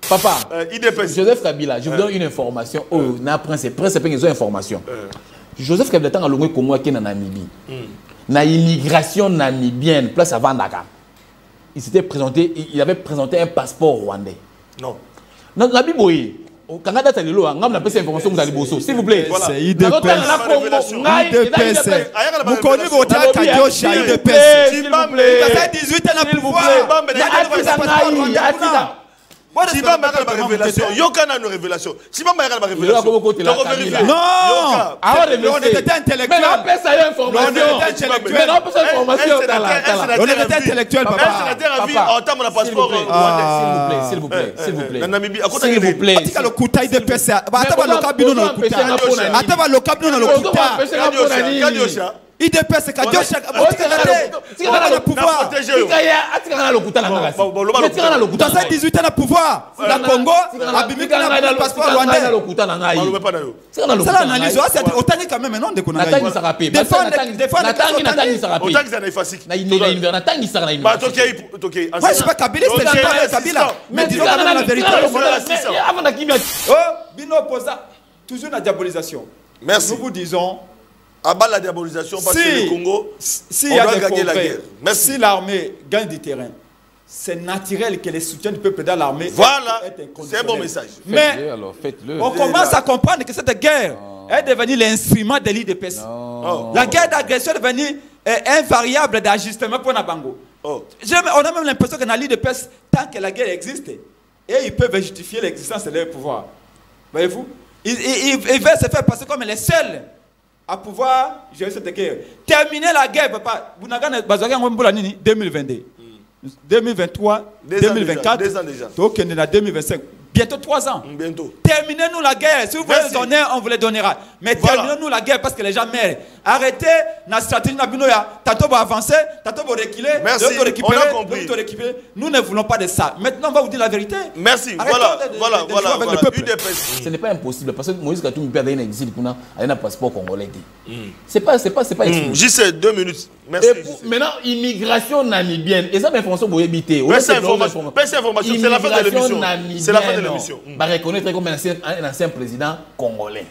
Papa, IDPS. Joseph Kabila, je vous donne une information. Oh, na prince, ils ont information. Joseph Kabila tant à l'ongwe comme moi qui est en Namibie. Na immigration namibienne, place à Vandaka. Il s'était présenté, il avait présenté un passeport rwandais. Non. Non, la Bible, oui. Quand on a dit l'eau, on a cette information vous allez bosser. S'il vous plaît. C'est IDPS. Vous connaissez votre Kadiosha IDPS. S'il vous plaît. Ça fait 18 ans à pouvoir. Chibamba a une révélation. Yoka a une révélation. Chibamba a une révélation. Non. On était intellectuel. Mais on peut ça information. Mais on peut ça information. On était intellectuel, papa. S'il vous plaît. S'il vous plaît. S'il vous plaît. Atika le kuta IDPS. Ataba le kabino na kuta. Ataba le kabino na kuta. Kadiosha. IDPS c'est Kadiosha. On a pouvoir. Dans ces 18 ans de pouvoir, le Congo a bimé le passeport rwandais. C'est l'analyse. C'est autant quand même, non? Moi, je suis pas Kabila, c'est pas Kabila. Mais disons quand même la vérité. Oh, Bino Posa, toujours la diabolisation. Merci. Nous vous disons. À bas la diabolisation parce que le Congo, on doit gagner la guerre. Merci. Si l'armée gagne du terrain, c'est naturel que les soutiens du peuple dans l'armée. Voilà, c'est un bon message. Mais on commence à comprendre que cette guerre est devenue l'instrument de l'IDPS. La guerre d'agression est devenue un variable d'ajustement pour Nabango. On a même l'impression que dans l'IDPS, tant que la guerre existe, et ils peuvent justifier l'existence de leur pouvoir. Voyez-vous, ils veulent se faire passer comme les seuls à pouvoir gérer cette guerre. Terminer la guerre, papa. Vous n'avez pas 2022, 2023, 2024, 2025. Bientôt 3 ans. Bientôt. Terminez-nous la guerre. Si vous voulez nous donner, on vous les donnera. Mais terminez-nous la guerre parce que les gens meurent. Arrêtez la stratégie Nabinoya. Tantôt va avancer, tantôt va reculer. Merci. On a compris. Nous ne voulons pas de ça. Maintenant, on va vous dire la vérité. Merci. Voilà. Ce n'est pas impossible parce que Moïse Katumbi perd un exil pour un passeport congolais. C'est pas juste 2 minutes. Merci. Maintenant, immigration namibienne. Et ça, l'information pour éviter. C'est l'information. C'est la fin de l'émission. C'est la fin de l'émission. Va reconnaître comme un ancien président congolais.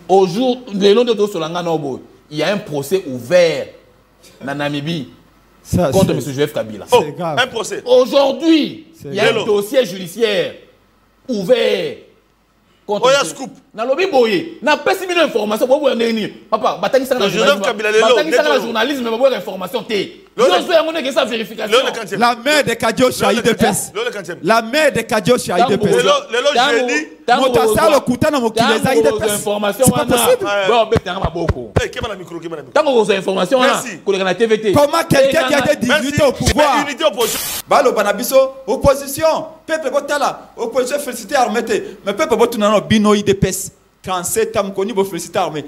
Au jour, le long de tout Solanga Nobo, il y a un procès ouvert en Namibie contre M. Joseph Kabila. Oh, un procès. Aujourd'hui, il y a un dossier judiciaire ouvert contre Oya Scoop. Na lobi boye, na pesi mino information pour vous ndeni. Papa, bataki ça na journalisme mais pour information té. La mère de Kadiosha IDPS. La mère de Kadiosha IDPS. Motasalo kutana mokileza IDPS. Information bon betanga maboko. Tango vos informations là, collègue na TVT. Comment quelqu'un qui a été 18 au pouvoir. Balo banabiso opposition, peuple botala, opposition félicité armée. Mais peuple botuna bino IDPS. 37 ans koni bo félicité armée.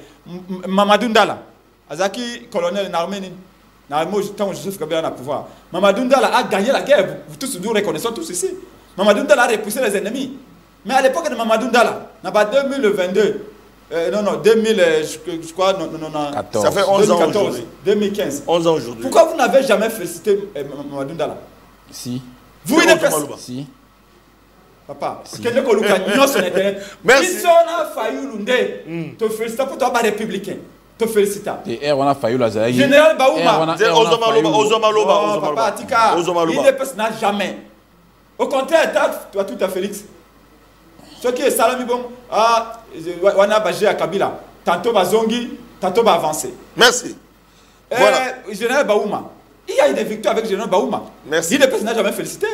Mamadou Ndala. Azaki colonel en armée. Quand Joseph Kabila a pouvoir. Mamadou Ndala a gagné la guerre. Vous tous nous reconnaissons tous ici. Mamadou Ndala a repoussé les ennemis. Mais à l'époque de Mamadou Ndala, dans 2022, non, 2000, je crois, non, ça fait 11 ans aujourd'hui. 2015. 11 ans aujourd'hui. Pourquoi vous n'avez jamais félicité Mamadou Ndala? Si. Vous, il est pas. Si. Papa, quelqu'un qui a mis sur Internet. Merci. Si on a failli l'undé, te féliciter pour toi, républicain. Te féliciter. Et on a failli la Zaï. Général Baouma. Papa, Tika. Il n'a jamais. Au contraire, toi, tout à Félix. Ce qui est salami bon, on a bagé à Kabila. Tantôt Bazongi, tantôt va avancer. Merci. Voilà. Général Baouma. Il y a eu des victoires avec Général Baouma. Merci. Il n'a jamais félicité.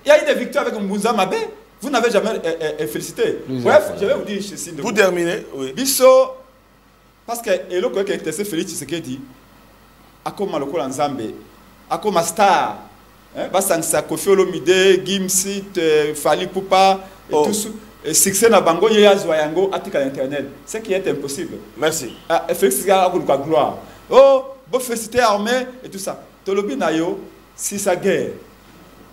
Il y a eu des victoires avec Mbounza Mabé. Vous n'avez jamais félicité. Bref, je vais vous dire ceci. Vous terminez. Oui. Bisso, parce que Elo Koke était Félix Tshisekedi, Akoma Lokola Nzambe, Akoma Star, Basansa Kofi Olomide, Gimsit, Fali Poupa, et tout ça. Succès na bango ya zoyango atika l'internet, ce qui est impossible. Merci. Félix a eu gloire. Oh, bon féliciter armée et tout ça. Tolobi na yo, si sa guerre.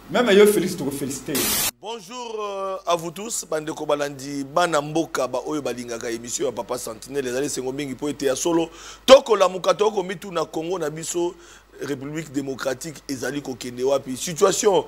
Même yo Félix te féliciter. Bonjour à vous tous. Bande ko balandi bana mboka ba oyo balingaka émission ya Papa Sentinelle les allez sengo mingi po ete ya solo. Toko la mukato ko mitu na Congo na biso République démocratique ezali ko kende wapi. Situation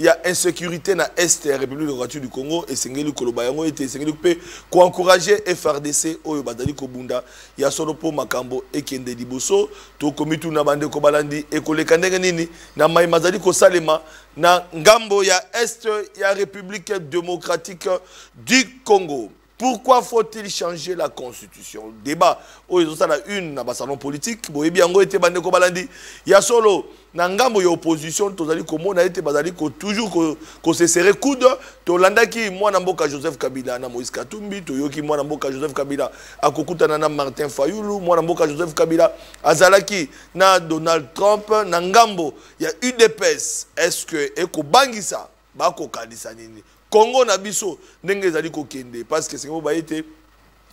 il y a insécurité dans l'Est de la République démocratique du Congo et Sengeli Kolobayango et Sengeli Pe pour encourager FRDC Oyo Badali Kobunda il y a solo po makambo et Kende Liboso to komitu na bande ko balandi et ko lekandenge nini na mai mazali ko salema na ngambo ya Est ya République démocratique du Congo. Pourquoi faut-il changer la constitution? Débat. Oh, ils ont ça la une dans le salon politique. Bon, et bien, on était bandé comme balandi. Il y a solo. Nangambo y opposition. Tozali comme on a été basali toujours qu'on se serrait coude. Tolanda qui moi namboka Joseph Kabila na Moïse Katumbi. Toyoki moi namboka Joseph Kabila. Akokuta na Martin Fayulu. Moi namboka Joseph Kabila. Azalaki na Donald Trump. Nangambo il y a UDPS. Est-ce que eko bangisa bako kanisa nini? Congo na biso ndenge zali ko kende parce que c'est ngo ba été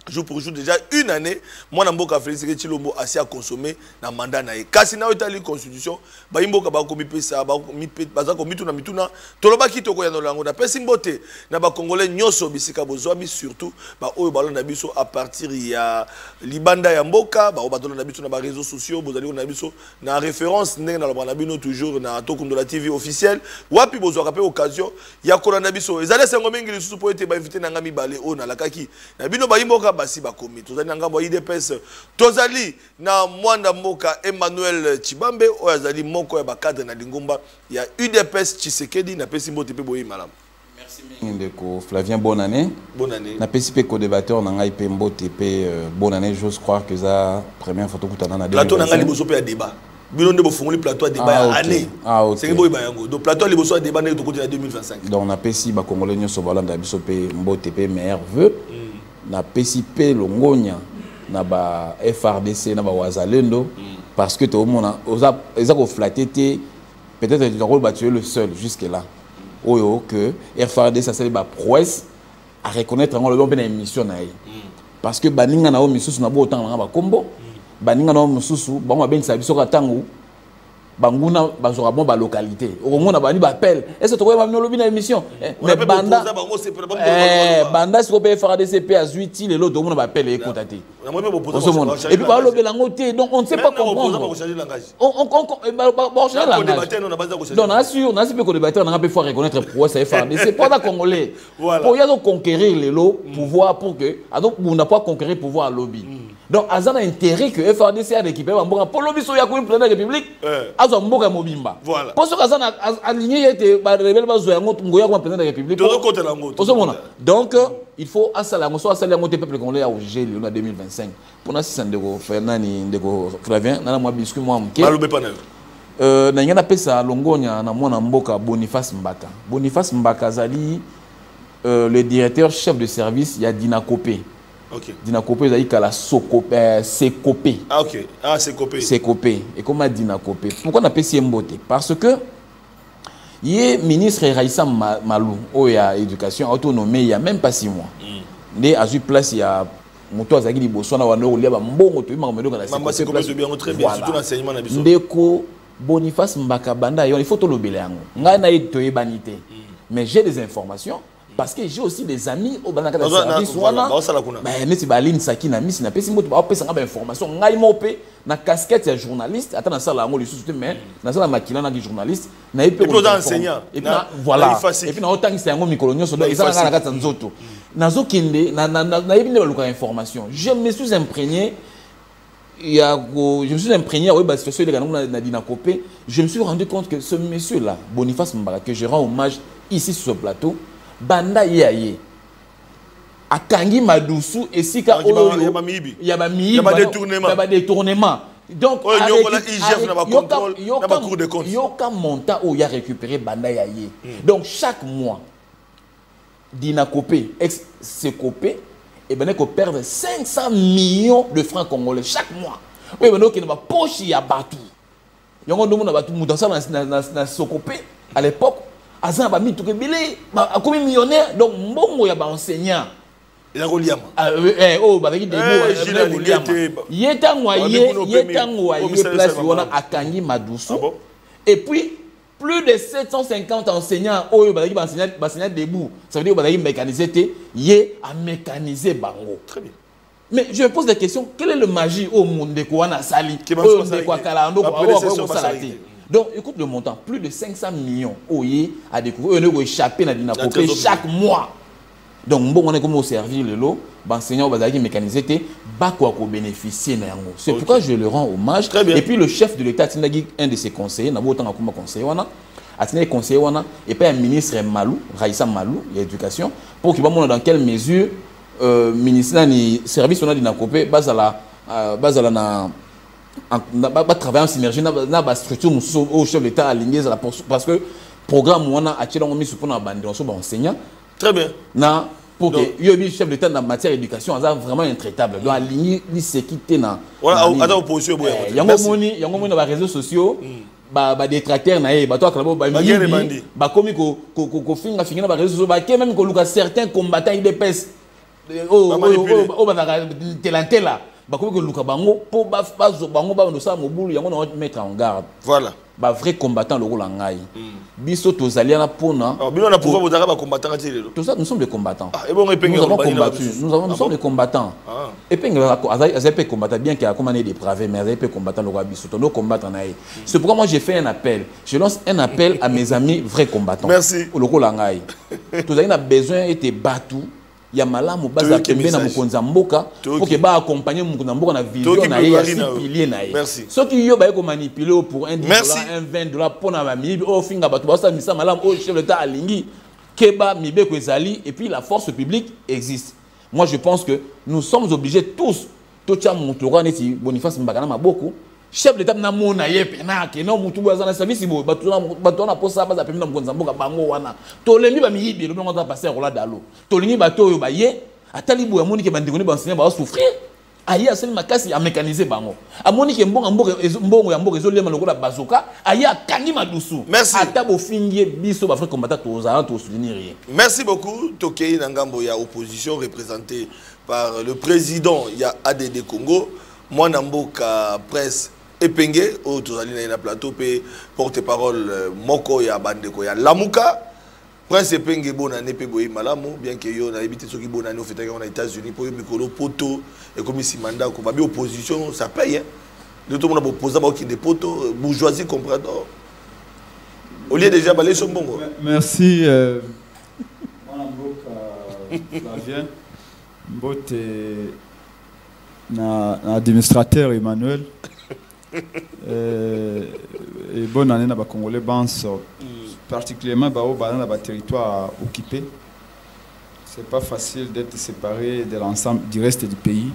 jour pour jour déjà une année moi na mboka Félix Tshilombo asi a consommer na mandat na ye kasi na otali constitution ba imboka ba komi pesa ba mi baza ko mituna mituna toloba ki toko ya no lango na pesi mbote na ba congolais nyoso bisika bozwa surtout ba oyo ba na biso à partir ya libanda ya mboka ba ba na biso na ba réseaux sociaux bozali na biso na référence ndenge na na bino toujours na tokundo la TV officielle wapi bozwa ka pe occasion ya kola na biso ezale sengo mingi lisusu po ete ba inviter na ngami bale o na lakaki na bino ba imboka basi bakomi tozali nanga bo IDPS tozali na mwanda mboka Emmanuel Chibambe o azali moko ya bakadre na lingumba ya UDPS Tshisekedi na pesi mbote pe boyi malam. Merci ndeko Flavien, bonne année. Bonne année. Na pesi pe co-débatteur na ngai pe mbote pe bonne année, j'ose croire que ça première photo kutana na plateau na ngai liboso pe ya débat bino nde bofungoli plateau ya débat ya année c'est boyi bayango donc plateau liboso ya débat na to côté ya 2025 donc na pesi ba congolais nyoso balanda biso pe mbote pe meilleur vœu na PCP longonya na ba FRDC na ba wazalendo parce que tout le monde ils ont flatté peut-être le rôle battu le seul jusque là oyo que FRDC ça c'est ba prouesse à reconnaître le bon émission na parce que baninga na o misusu na bo autant na ba kombo baninga na o misusu ba ma ben sa biso ka tangu banguna bazora bon ba localité au moins na bani ba appel est-ce que tu vois même lobby na émission mais banda banda si ko pe FRDC à 8 les lots monde ba appel et contacter et puis ba lobby la ngoté donc on ne sait pas comprendre on changer langage donc assure na si pe ko débattre na pe faut reconnaître pour ça FRDC pas da congolais pour y a conquérir les lots pouvoir pour que donc on n'a pas conquérir pouvoir lobby donc azan a intérêt que FRDC a récupéré pour lobby so ya ko président de la République azo mboka mobimba voilà parce que azan aligné était ba rebelle bazo ya ngoto ngoya ko président de la République donc il faut asala ngo so asala ngo te peuple congolais ya ogel en 2025 pour na 600 ndeko Fernani ndeko Flavien na moi biscuit moi mke malobe pana na ngana pesa longonya na mwana mboka Boniface Mbaka zali le directeur chef de service ya Dinakopé. OK. Dinakopé zali kala Sokopé Sekopé. Ah OK. Ah Sekopé. Sekopé. Et comment Dinakopé? Pourquoi on appelle ça Mbote? Parce que il ministre Raissa Malou au ya éducation autonomie il y a même pas 6 mois. Né à une place il y a moto azaki liboso na wana olia ba mbongo to ima medoka na Sekopé. Place bien très bien surtout l'enseignement na biso. Ndeko Boniface Mbaka banda il faut to lobela yango. Ngai na to ebanité. Mais j'ai des informations parce que j'ai aussi des amis au banaka de service wana mais neti baline saki na misi na pesi moto ba pesa ngaba information ngai mopé na casquette ya journaliste ata na sala yango lisusu mais na sala makila na journaliste na epe enseignant et puis voilà et puis na otangisa yango mikolo nyonso donc ezanga na kata nzoto nazo kinde na ebine baluka information je me suis imprégné je me suis imprégné oui bah situation na Dinakopé je me suis rendu compte que ce monsieur là Boniface Mbaka que je rends hommage ici sur ce plateau banda yaye akangi madusu esika oyo ya ba détournement donc yoka monta o ya récupérer banda yaye donc chaque mois Dinakopé ex Sekopé et ben ko perdre 500 millions de francs congolais chaque mois oui ben donc il va poche ya batu yongo ndomo na batu mudansa na Sekopé à l'époque azan ba mitu kebele ba akomi millionnaire donc mbongo ya ba enseignant il a reliama oh ba ki demo yetango place wana akangi madusu et puis plus de 750 enseignants oyo ba ki enseignant debout ça veut dire ba ki mécaniser te yé a mécaniser bango très bien. Mais je me pose la question, quelle est le magie au monde de quoi na sali au de quoi kala ndo ko salati Donc, écoute le montant, plus de 500 millions à découvrir, on a échappé dans l'Inacopé chaque mois. Donc, on est comme servir le lot, l'enseignant va mécaniser, bénéficier. C'est pourquoi je le rends hommage. Et puis, le chef de l'État, un de ses conseillers, n'a pas autant comme conseiller, conseiller, et puis un ministre Malou, Raïssa Malou, l'éducation, pour qu'il va montrer dans quelle mesure le ministère du service on a l'Inacopé, base à la travailler en synergie dans la structure au chef de l'État aligné parce que le programme on a attiré mis sur pour enseignant. Très bien. Pour que le chef de l'État dans matière d'éducation est vraiment intraitable. Donc aligner l'sécurité dans. Voilà, à l'opposition. Il y a des réseaux sociaux. Détracteurs certains combattants IDPS mettre en garde. Voilà. Vrai combattant le rôle en gaï. Biso tozaliana pona. Nous sommes des combattants. Nous avons combattu. Nous sommes des combattants. Et puis ils combattre bien qu'il y a comme des dépravés, mais ils peuvent combattre le roi biso. Nous combattons en gaï. C'est pourquoi moi j'ai fait un appel. Je lance un appel à mes amis vrais combattants. Merci. Le rôle en gaï. Tous a besoin de battre. Il y a malamu baza kembe na mukonza mboka pour que ba accompagner mukonza mboka na vision na ya pilier na ye. Ce qui yo ba ko manipuler pour $1, $20 pour na mamibi o finga batu ba sa misa malamu o chef de l'État alingi keba mibe ko ezali et puis la force publique existe. Moi je pense que nous sommes obligés tous tocha mutora neti Boniface Mbakana maboko chef de l'État na mona yepe na ke no mutu baza na service bo batu na posa baza pemina mukonza mboka bango wana to lembi ba miyibi lo ngonza passer rola dalo to lingi bato oyo ba ye atali bo amoni ke bandeko ni ba enseigner ba souffrir ayi aseli makasi a mécaniser bango amoni ke mbongo ya mboka ezolema lokola bazoka ayi akangi madusu ata bo fingie biso ba frère combattant to za to soutenir rien. Merci beaucoup. Tokei na ngambo ya opposition représentée par le président ya ADD Congo moi namboka presse Epenge au tozali na plateau pe porte-parole moko ya bandeko ya Lamuka Prince Epenge bonane pe boyi malamu bien que yo na ebité soki bonane au fait aux États-Unis pour mikolo poto et comme si mandat ko babi opposition ça paye hein de tout le monde opposé ba qui des potos bourgeoisie comprador au lieu déjà baler son bongo. Merci moi namboka Flavien mbote na administrateur Emmanuel et bonne année à Congolais Banso, particulièrement dans le territoire occupé. C'est pas facile d'être séparé de l'ensemble du reste du pays.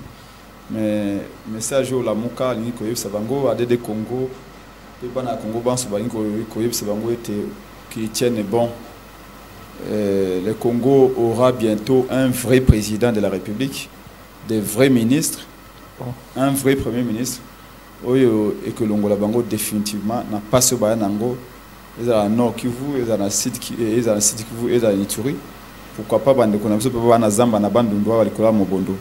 Mais message au Lamuka, l'Inikoyev Sabango, ADD Congo, et Bana Congo Banso, l'Inikoyev Sabango qui tiennent bon. Le Congo aura bientôt un vrai président de la République, des vrais ministres, un vrai premier ministre. Et que l'Ongola Bango définitivement n'a pas ce bain nango ils ont un nord Kivu ils ont un sud Kivu ils ont un Ituri pourquoi pas bande qu'on a besoin pas na zamba na bande ndoa walikola mobondo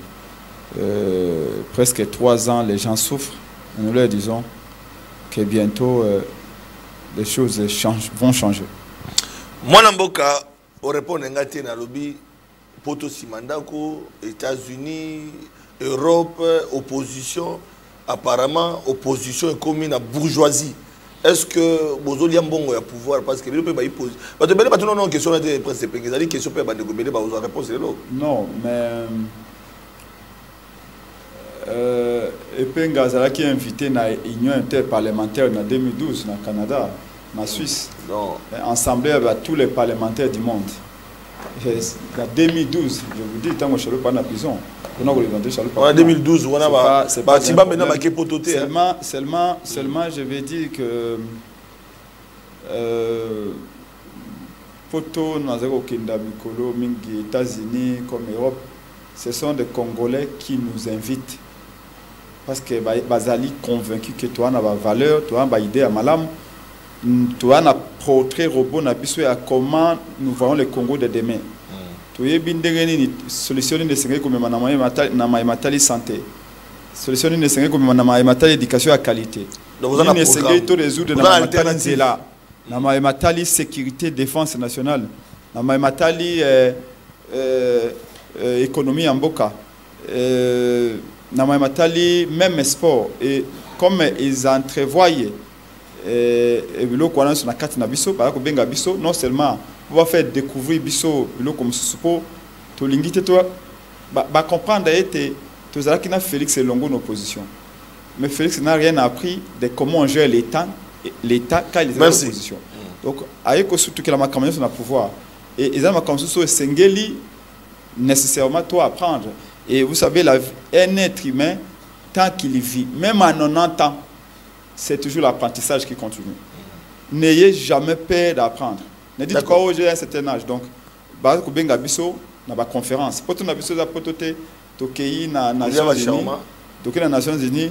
presque 3 ans les gens souffrent nous leur disons que bientôt les choses vont changer. Moi namboka au répondre ngati na lobby poto simandako États-Unis Europe opposition. Apparemment, opposition est comme une bourgeoisie. Est-ce que Bozoli a un bon pouvoir parce que le peuple pose. Parce que tu n'as pas de question de presse, c'est une question de réponse. Non, mais Epenga Zalaki a invité à l'Union interparlementaire en 2012 au Canada, en Suisse. Non. Ensemble avec tous les parlementaires du monde. En 2012, je vous dis, tant que je ne suis pas en prison. En 2012, on a seulement, je vais dire que Poto, Mingi, États-Unis, comme Europe, ce sont des Congolais qui nous invitent. Parce que Bazali convaincu que toi, tu as valeur, tu as une idée à Malam, tu as un portrait robot, comment nous voyons le Congo de demain. Tu as solutionné des séries comme la santé, solutionné des séries comme l'éducation à qualité. Donc vous avez un programme. La sécurité, défense nationale, la économie en boca, même sport. Et comme ils entrevoyaient biloko wana na kati na biso ba ko benga biso non seulement on va faire découvrir biso biloko mususupo to lingite to ba comprendre été to zala kina Félix Elongo en opposition mais Félix n'a rien appris de comment on gère l'état quand il est en opposition donc ayeko surtout que la makamanya sur le pouvoir et ils ont makamanya sur sengeli nécessairement toi apprendre et vous savez un être humain tant qu'il vit même à 90 ans c'est toujours l'apprentissage qui continue. N'ayez jamais peur d'apprendre. Ne dites pas oh j'ai un certain âge. Donc, bah ko benga biso na ba conférence. Poto na biso za potote to kei na Nations Unies. Donc na Nations Unies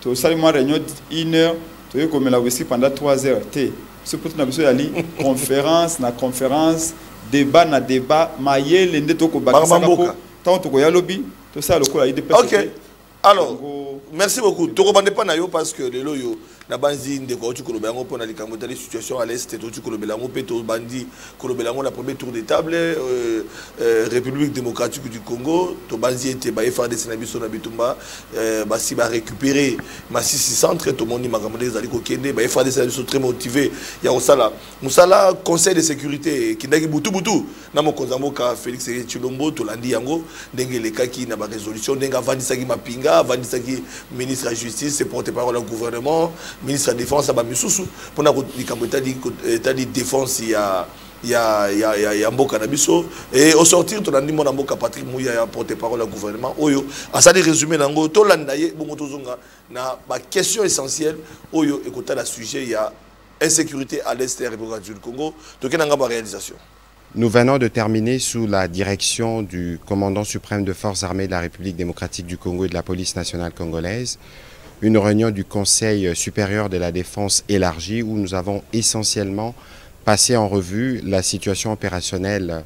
to salement réunion 1 heure to yeko mela wesi pendant 3 heures. Té. Ce poto na biso yali conférence na conférence, débat na débat, mayele nde to ko bakisa ko tant to ko ya lobby to ça lokola IDP. OK. Alors, merci beaucoup. Toko bande pas na yo parce que les loyo na banzi ndeko tu kolobelango pona likambo tali situation à l'est tu kolobelango peto bandi kolobelango la premier tour de table République démocratique du Congo to banzi était ba FARDC na biso na bitumba ba si ba récupérer ma 600 très tout monde makambo des ali ko kende ba FARDC na biso très motivé ya musala conseil de sécurité qui ndaki butu na mokonzambo ka Félix Tshilombo to landi yango ndenge lekaki na ba résolution ndenga vandisaki mapinga vandisaki ministre de la justice c'est porte-parole au gouvernement ministre de la défense à Bamisusu pour na dit défense il y a mboka na biso et au sortir to nandi mona mboka Patrick Mouya ya porte-parole au gouvernement oyo asali résumé nango to landa ye bongo tozonga na ba question essentielle oyo ekota la sujet il y a insécurité à l'est de la République du Congo to kenanga ba réalisation. Nous venons de terminer sous la direction du commandant suprême de forces armées de la République démocratique du Congo et de la police nationale congolaise une réunion du Conseil supérieur de la défense élargie où nous avons essentiellement passé en revue la situation opérationnelle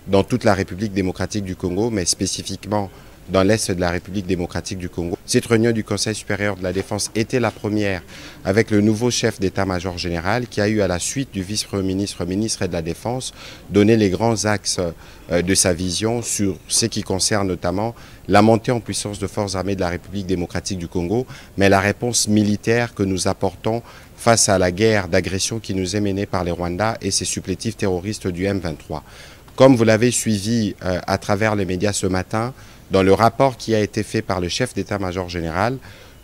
dans toute la République démocratique du Congo, mais spécifiquement dans l'est de la République démocratique du Congo. Cette réunion du Conseil supérieur de la défense était la première avec le nouveau chef d'état-major général qui a eu à la suite du vice-premier ministre, ministre de la Défense, donné les grands axes de sa vision sur ce qui concerne notamment la montée en puissance de forces armées de la République démocratique du Congo, mais la réponse militaire que nous apportons face à la guerre d'agression qui nous est menée par les Rwandais et ses supplétifs terroristes du M23. Comme vous l'avez suivi à travers les médias ce matin, dans le rapport qui a été fait par le chef d'état-major général,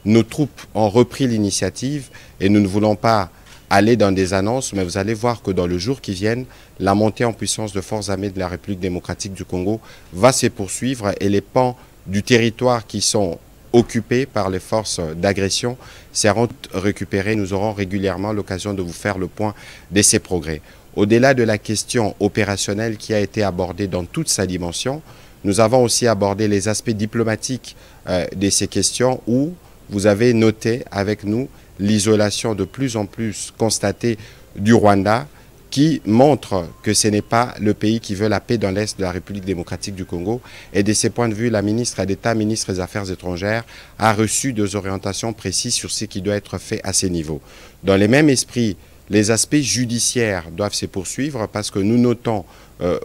nos troupes ont repris l'initiative et nous ne voulons pas aller dans des annonces, mais vous allez voir que dans le jour qui vient, la montée en puissance de forces armées de la République démocratique du Congo va se poursuivre et les pans du territoire qui sont occupés par les forces d'agression seront récupérés. Nous aurons régulièrement l'occasion de vous faire le point de ces progrès. Au-delà de la question opérationnelle qui a été abordée dans toute sa dimension, nous avons aussi abordé les aspects diplomatiques de ces questions où vous avez noté avec nous l'isolation de plus en plus constatée du Rwanda qui montre que ce n'est pas le pays qui veut la paix dans l'Est de la République démocratique du Congo. Et de ce point de vue, la ministre d'État, ministre des Affaires étrangères, a reçu des orientations précises sur ce qui doit être fait à ces niveaux. Dans le même esprit, les aspects judiciaires doivent se poursuivre parce que nous notons,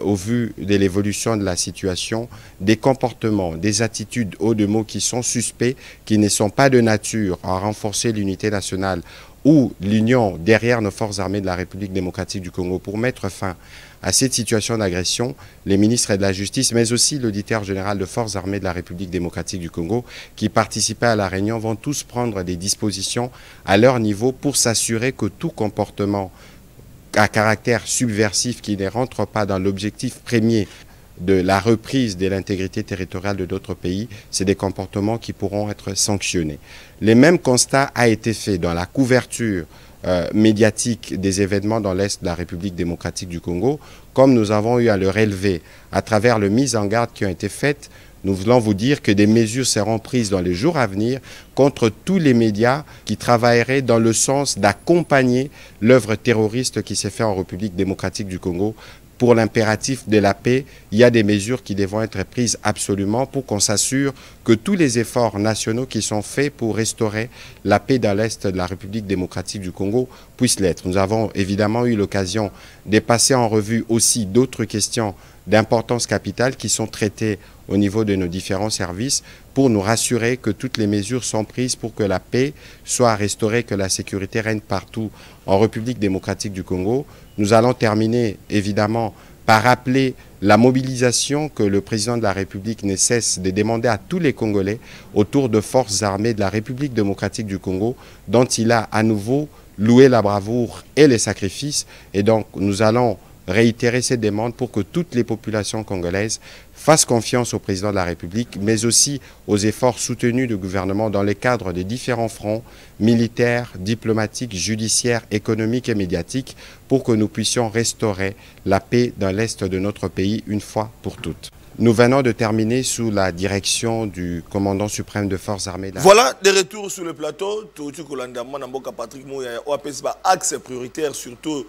au vu de l'évolution de la situation, des comportements, des attitudes haut de mots qui sont suspects, qui ne sont pas de nature à renforcer l'unité nationale ou l'union derrière nos forces armées de la République démocratique du Congo pour mettre fin à cette situation d'agression. Les ministres de la Justice, mais aussi l'auditeur général de forces armées de la République démocratique du Congo, qui participaient à la réunion, vont tous prendre des dispositions à leur niveau pour s'assurer que tout comportement à caractère subversif qui ne rentre pas dans l'objectif premier de la reprise de l'intégrité territoriale de d'autres pays, c'est des comportements qui pourront être sanctionnés. Le même constat a été fait dans la couverture médiatique des événements dans l'Est de la République démocratique du Congo, comme nous avons eu à le relever à travers les mises en garde qui ont été faites. Nous voulons vous dire que des mesures seront prises dans les jours à venir contre tous les médias qui travailleraient dans le sens d'accompagner l'œuvre terroriste qui s'est faite en République démocratique du Congo pour l'impératif de la paix il y a des mesures qui devront être prises absolument pour qu'on s'assure que tous les efforts nationaux qui sont faits pour restaurer la paix dans l'Est de la République démocratique du Congo puissent l'être. Nous avons évidemment eu l'occasion de passer en revue aussi d'autres questions d'importance capitale qui sont traitées au niveau de nos différents services pour nous rassurer que toutes les mesures sont prises pour que la paix soit restaurée, que la sécurité règne partout en République démocratique du Congo. Nous allons terminer évidemment par rappeler la mobilisation que le président de la République ne cesse de demander à tous les Congolais autour de forces armées de la République démocratique du Congo, dont il a à nouveau loué la bravoure et les sacrifices. Et donc nous allons réitérer ces demandes pour que toutes les populations congolaises fassent confiance au président de la République, mais aussi aux efforts soutenus du gouvernement dans le cadre des différents fronts militaires, diplomatiques, judiciaires, économiques et médiatiques pour que nous puissions restaurer la paix dans l'Est de notre pays une fois pour toutes. Nous venons de terminer sous la direction du commandant suprême de forces armées. Voilà, de retour sur le plateau. Patrick Mouya, axe prioritaire, surtout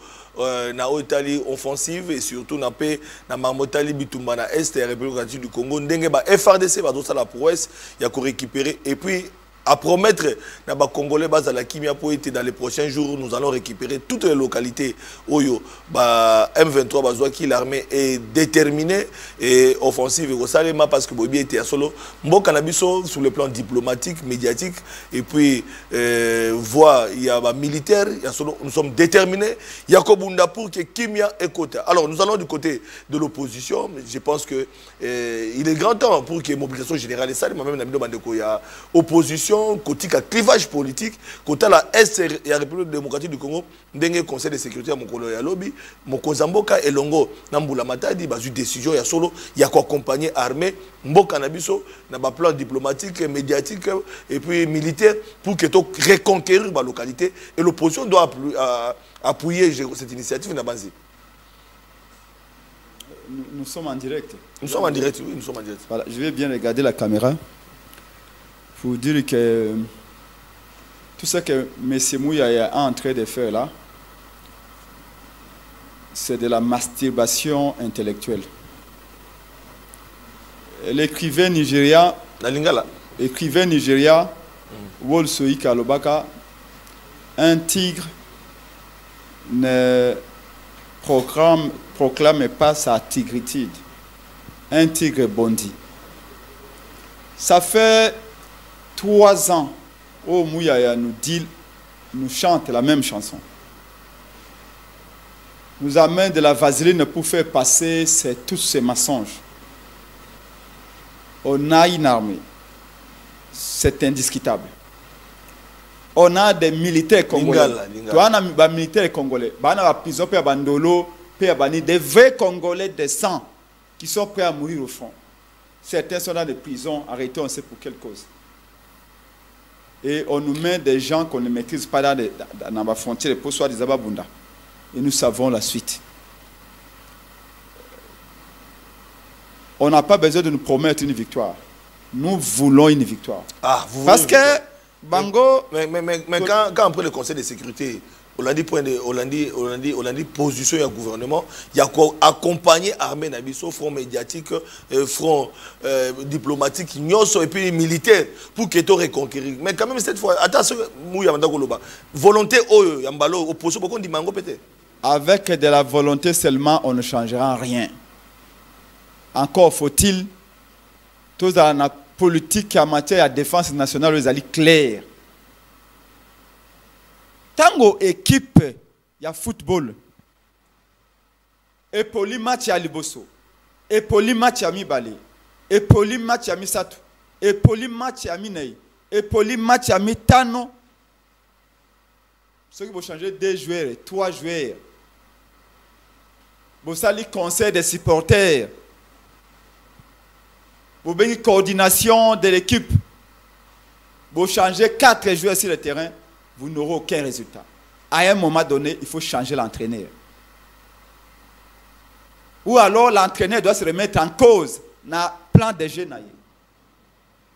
na Otali offensive et surtout na paix na Marmotali Bitumba na Est et République du Congo. Ndenge ba FRDC va dosa la prouesse, il y a qu'on récupérer et puis à promettre na ba Congolais base à la Kimia pour être dans les prochains jours nous allons récupérer toutes les localités Oyo ba M23 bazwa qui l'armée est déterminée et offensive et Salema parce que Bobi était à solo mboka na biso sur le plan diplomatique médiatique et puis voix il y a ba militaire il y a solo nous sommes déterminés il y a Kobunda pour que Kimia écoute. Alors nous allons du côté de l'opposition mais je pense que il est grand temps pour que mobilisation générale et ça même na bido bandeko ya opposition côté clivage politique, côté la Est et la République démocratique du Congo, ndenge Conseil de sécurité à Mokolo ya Lobi, Mokozamboka et Longo, Nambula Matadi, basu décision ya solo, il y a quoi accompagner armée, Mboka Nabiso, na ba plan diplomatique, médiatique et puis militaire pour que to reconquérir la localité et l'opposition doit appuyer cette initiative na Banzi. Nous sommes en direct. Nous sommes en direct, oui, nous sommes en direct. Voilà, je vais bien regarder la caméra. Pour dire que tout ce que M. Mouya est en train de faire là, c'est de la masturbation intellectuelle. L'écrivain nigérien, Wol Soyika Lobaka, un tigre ne proclame pas sa tigritude. Un tigre bondit. Ça fait 3 ans, oh Mouyaya nous chante la même chanson. Nous amène de la vaseline pour faire passer tous ces mensonges. On a une armée. C'est indiscutable. On a des militaires congolais. On a des militaires congolais. On a des vrais Congolais de sang qui sont prêts à mourir au front. Certains sont dans des prisons, arrêtés, on ne sait pour quelle cause. Et on nous met des gens qu'on ne maîtrise pas dans la frontière pour soi des Ababunda. Et nous savons la suite. On n'a pas besoin de nous promettre une victoire. Nous voulons une victoire. Ah, vous parce que Bango... Mais quand on prend le Conseil de sécurité, on a dit position du gouvernement, il y a quoi accompagner l'armée Nabiso, front médiatique, front diplomatique, et puis militaire, pour que tu reconquérir. Mais quand même cette fois, attention, volonté, opposition, beaucoup de mango peut-être. Avec de la volonté seulement, on ne changera rien. Encore faut-il, tout dans la politique en matière de défense nationale, vous allez clair. Tango équipe, il y a football. Et poli match à Liboso. Et poli match à Mibale. Et poli match à Misato. Et poli match à Minei. Et poli match à Mitano. Ceux qui vont changer 2 joueurs, 3 joueurs. Vous allez conseil des supporters. Vous avez une coordination de l'équipe. Vous changez 4 joueurs sur le terrain. Vous n'aurez aucun résultat. À un moment donné, il faut changer l'entraîneur. Ou alors l'entraîneur doit se remettre en cause dans le plan de jeu.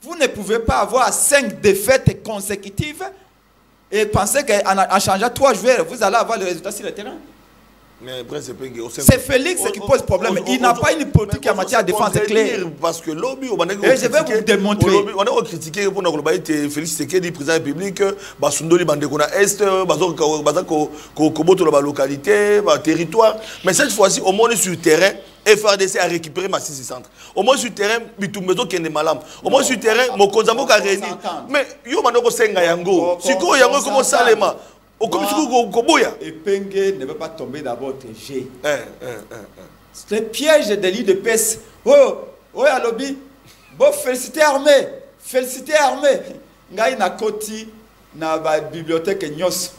Vous ne pouvez pas avoir 5 défaites consécutives et penser qu'en changeant 3 joueurs, vous allez avoir le résultat sur le terrain. C'est Félix qui pose problème. Il n'a pas une politique en matière de défense claire. Parce que lobby, on et je vais vous démontrer. On a critiqué pour nous Félix Tshisekedi, président de la République, Basundoli Bandekona Est, Koboto la localité, territoire. Mais cette fois-ci, au moins sur le terrain, FRDC a récupéré ma 6 centre. Au moins sur le terrain, Bitumbezo qui est malam. Au moins sur le terrain, Mokonzambo a réuni. Mais yo manoko senga yango. Siko yango comme Salema. Et Pengue ne veut pas tomber dans votre jet. C'est le piège de l'île de Pes. Oh, Alobi. Bon, félicité armée. Félicité armée. Ngai na koti na ba bibliothèque Nyos.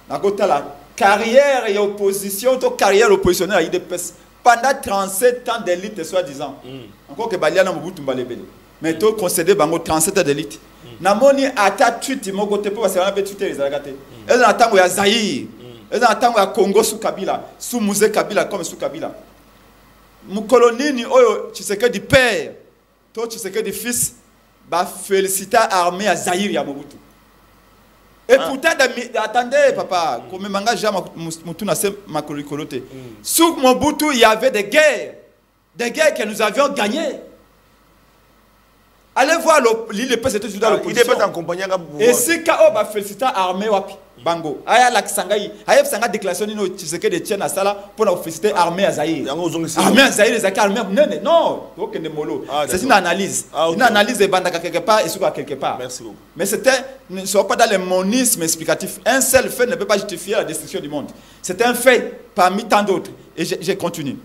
Na kota la carrière et opposition, to carrière oppositionnelle à l'île de Pes. Pendant 37 ans d'élite, soi-disant. Encore que Baliana Mobutu Mbalebele. Mais tu concédé bango 37 ans d'élite. Namoni ata tweet mo côté pour parce qu'on a tweeté les alagate. Elles ont tango ya Zaïre. Elles ont tango ya Congo sous Kabila, sous Musée Kabila comme sous Kabila. Mukolonini oyo Tshisekedi père, toi Tshisekedi fils, ba féliciter armée à Zaïre ya Mobutu. Et pourtant attendez papa, comme manga ja mutu na se makolikolote. Sous Mobutu il y avait des guerres que nous avions gagnées. Allez voir l'île de Paix, c'est toujours dans l'opposition. Il est pas en compagnie. Et si Kao va féliciter l'armée wapi Bango. Aya Laksangai, Aya Sanga déclaration no Tshisekedi de Tchène à Sala pour féliciter l'armée à Zaïre. Armée à Zaïre, les armées non, donc ne molo. C'est une analyse. Une analyse de Bandaka quelque part et sur quelque part. Merci beaucoup. Mais c'était ne soit pas dans le monisme explicatif. Un seul fait ne peut pas justifier la destruction du monde. C'est un fait parmi tant d'autres. Et je continue.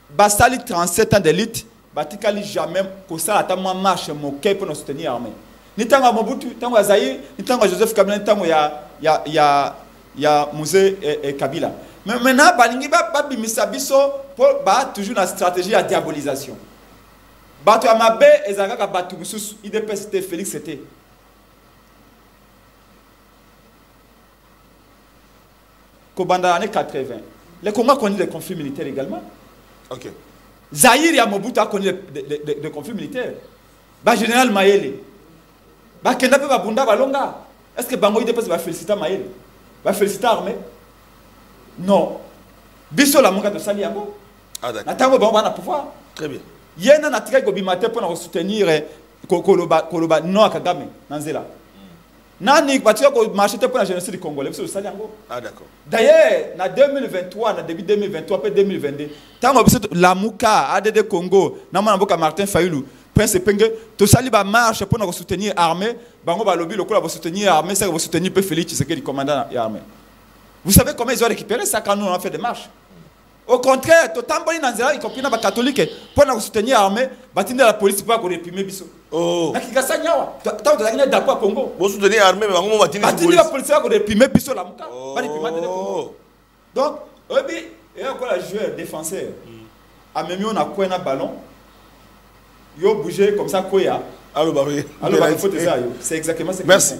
Bastali 37 ans d'élite. Batikali jamais que ça a tellement marché moqué pour nous soutenir l'armée. Ni tango Mobutu, tango Zaïre, ni tango Joseph Kabila, ni tango ya Musée et Kabila. Mais maintenant balingi ba bimisa biso pour toujours la stratégie de diabolisation. Batu amabe ezaka batu mususu IDP c'était Félix c'était. Kobanda années 80. Les Congolais connaissent des conflits militaires également. OK. Zaïre et Mobutu a connu des conflits militaires. Bah général Maëlle. Bah Kendape va bunda balonga. Est-ce que Bango IDP va féliciter Maëlle? Va féliciter l'armée? Non. Biso la monga de Saliango. Ah d'accord. Natango Bango va na pouvoir. Très bien. Yena na tika ko bimate pour soutenir Koloba non Kagame Nanzela. Nani batia ko marché pour la génocide congolais biso Saliango. Ah d'accord. D'ailleurs, en 2023, en début 2023, après 2022, tant que la Mouka, ADD Congo, Namanamboka Martin Fayulu, Prince Penge, tout ça, il va marcher pour nous soutenir l'armée, Bango va lobby, le coup, va soutenir l'armée, ça va soutenir Félix, c'est le commandant de l'armée. Vous savez comment ils ont récupéré ça quand nous on a fait des marches? Au contraire, tout le temps, y compris les catholiques, pour nous soutenir l'armée, bâtir la police pour réprimer Bisso. Oh. Tant que vous d'accord Congo. Vous soutenez l'armée, mais vous bâtir la police pour réprimer Bisso la Mouka. Donc, il y a encore la joueur défenseur. A même on a quoi un ballon. Yo bougé comme ça quoi. Allô Barry. Allô Barry, faut ça yo. C'est exactement ce que merci.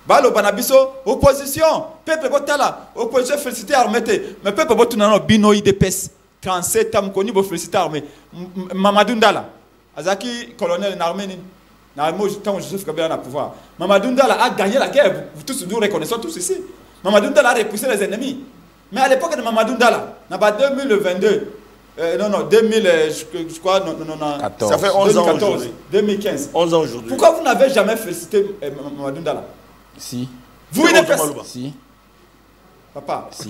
Balo banabiso opposition, peuple botala, opposition féliciter armée, mais peuple botunano bino IDPS 37 ans connu bo féliciter armée. Mamadou Ndala, azaki colonel armée ni. Na moi tant Joseph Kabila na pouvoir. Mamadou Ndala a gagné la guerre, vous tous nous reconnaissons tous ici. Mamadou Ndala a repoussé les ennemis. Mais à l'époque de Mamadou Ndala, dans 2022, non, 2000, je crois, non, 14. Ça fait 11 ans aujourd'hui. 2015. 11 ans aujourd'hui. Pourquoi vous n'avez jamais félicité Mamadou Ndala? Si. Vous, il est si. Papa, si.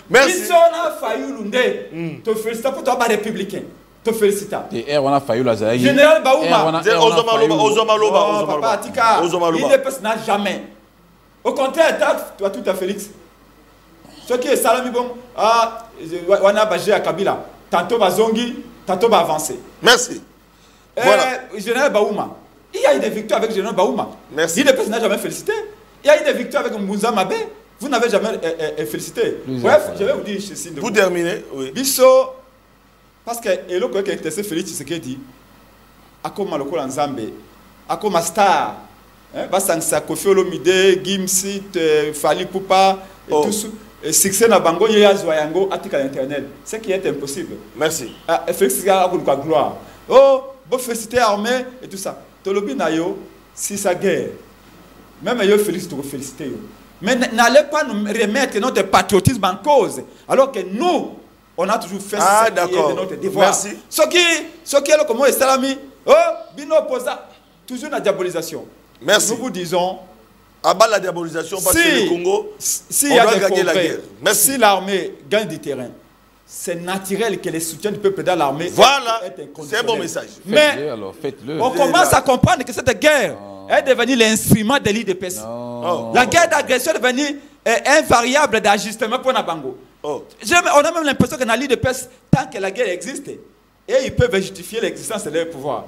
Merci. Si on a failli l'undé, te félicite pour toi, républicain. Te félicite. Et on a failli la Zaïre. Général Baouma. Ozomaloba. Papa, Tika. Il n'a jamais. Au contraire, tu as tout à Félix. Ce qui est salami bon, on a bagé à Kabila. Tantôt Bazongi, tantôt va avancer. Merci. Voilà. Général Baouma. Il y a eu des victoires avec Général Baouma. Merci. Il n'a jamais félicité. Il y a eu des victoires avec Moussa Mabé. Vous n'avez jamais félicité. Bref, je vais vous dire ceci. Pour terminer, oui. Bisso, parce que Elo Koke était Félix Tshisekedi, Akoma Lokola Nzambe, Akoma Star, Basansa Kofi Olomide, Gimsit, Fali Poupa, et tout ça. Succès na bango ya zoyango atika l'internet, ce qui est impossible. Merci. Félix Tshisekedi a quoi gloire. Oh, bon féliciter armée et tout ça. Tolobi na yo si sa guerre. Même yo Félix to féliciter yo. Mais n'allez pas nous remettre notre patriotisme en cause. Alors que nous, on a toujours fait ce qui est de notre devoir. Merci. Ce qui est comme Salami, Bino Posa, toujours la diabolisation. Merci. Nous vous disons. Abat la diabolisation parce que le Congo, on doit gagner la guerre. Merci. Si l'armée gagne du terrain, c'est naturel que les soutiens du peuple dans l'armée. Voilà, c'est un bon message. Mais on commence à comprendre que cette guerre est devenue l'instrument de l'IDPS. La guerre d'agression est devenue un variable d'ajustement pour Nabango. On a même l'impression que dans l'IDPS, tant que la guerre existe, et ils peuvent justifier l'existence de leur pouvoir.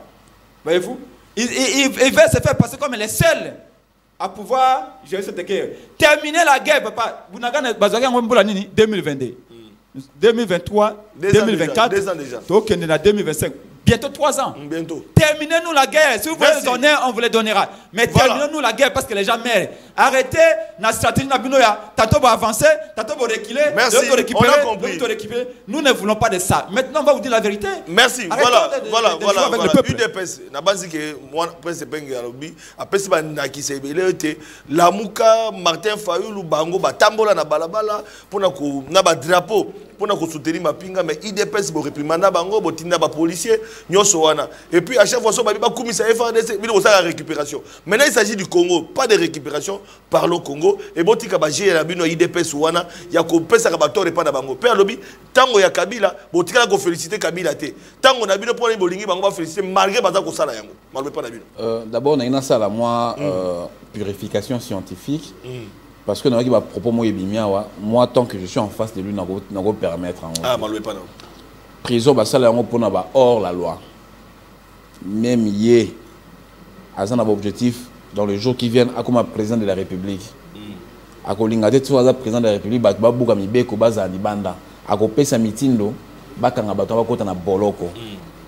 Voyez-vous? Ils veulent se faire passer comme les seuls à pouvoir gérer cette guerre. Terminer la guerre, papa. Vous n'avez pas 2022. 2023, 2024, 2 ans déjà. Donc, on est en 2025. Bientôt 3 ans. Bientôt. Terminez-nous la guerre. Si vous voulez le donner, on vous le donnera. Mais terminez-nous la guerre parce que les gens meurent. Arrêtez la stratégie. Tantôt vous avancer, tantôt vous reculer. Merci. On a compris. Nous ne voulons pas de ça. Maintenant, on va vous dire la vérité. Merci. Voilà. UDPS. Na base que moi, Prince Pengue Alobi, après c'est Naki Sebelete, Lamuka, Martin Fayulu, Bango, Batambola na balabala, pour na ba drapeau. Pour nous soutenir ma pinga mais IDPS pour réprimander bango botinda ba policier nyoso wana et puis à chaque fois ça ba commis à FARDC mais ça la récupération maintenant il s'agit du Congo pas de récupération par le Congo et botika ba gérer la bino IDPS wana ya ko pesa ka ba tore pa na bango père lobi tango ya Kabila botika ko féliciter Kabila te tango na bino pour les bolingi bango ba féliciter malgré baza ko sala yango malgré pas na bino d'abord na ina sala moi purification scientifique. Parce que dans les propos moi tant que je suis en face de lui, je vais permettre. Ah, malheureusement pas non. Prison, pour hors la loi. Même hier, à un objectif dans le jour qui vient, comme président de la République. À Kolingate, tu vois, président de la République, Babou Gamibeko, Bazani Banda. À Kopesa Mitindo, Bakanga Batava Kotana Boloko.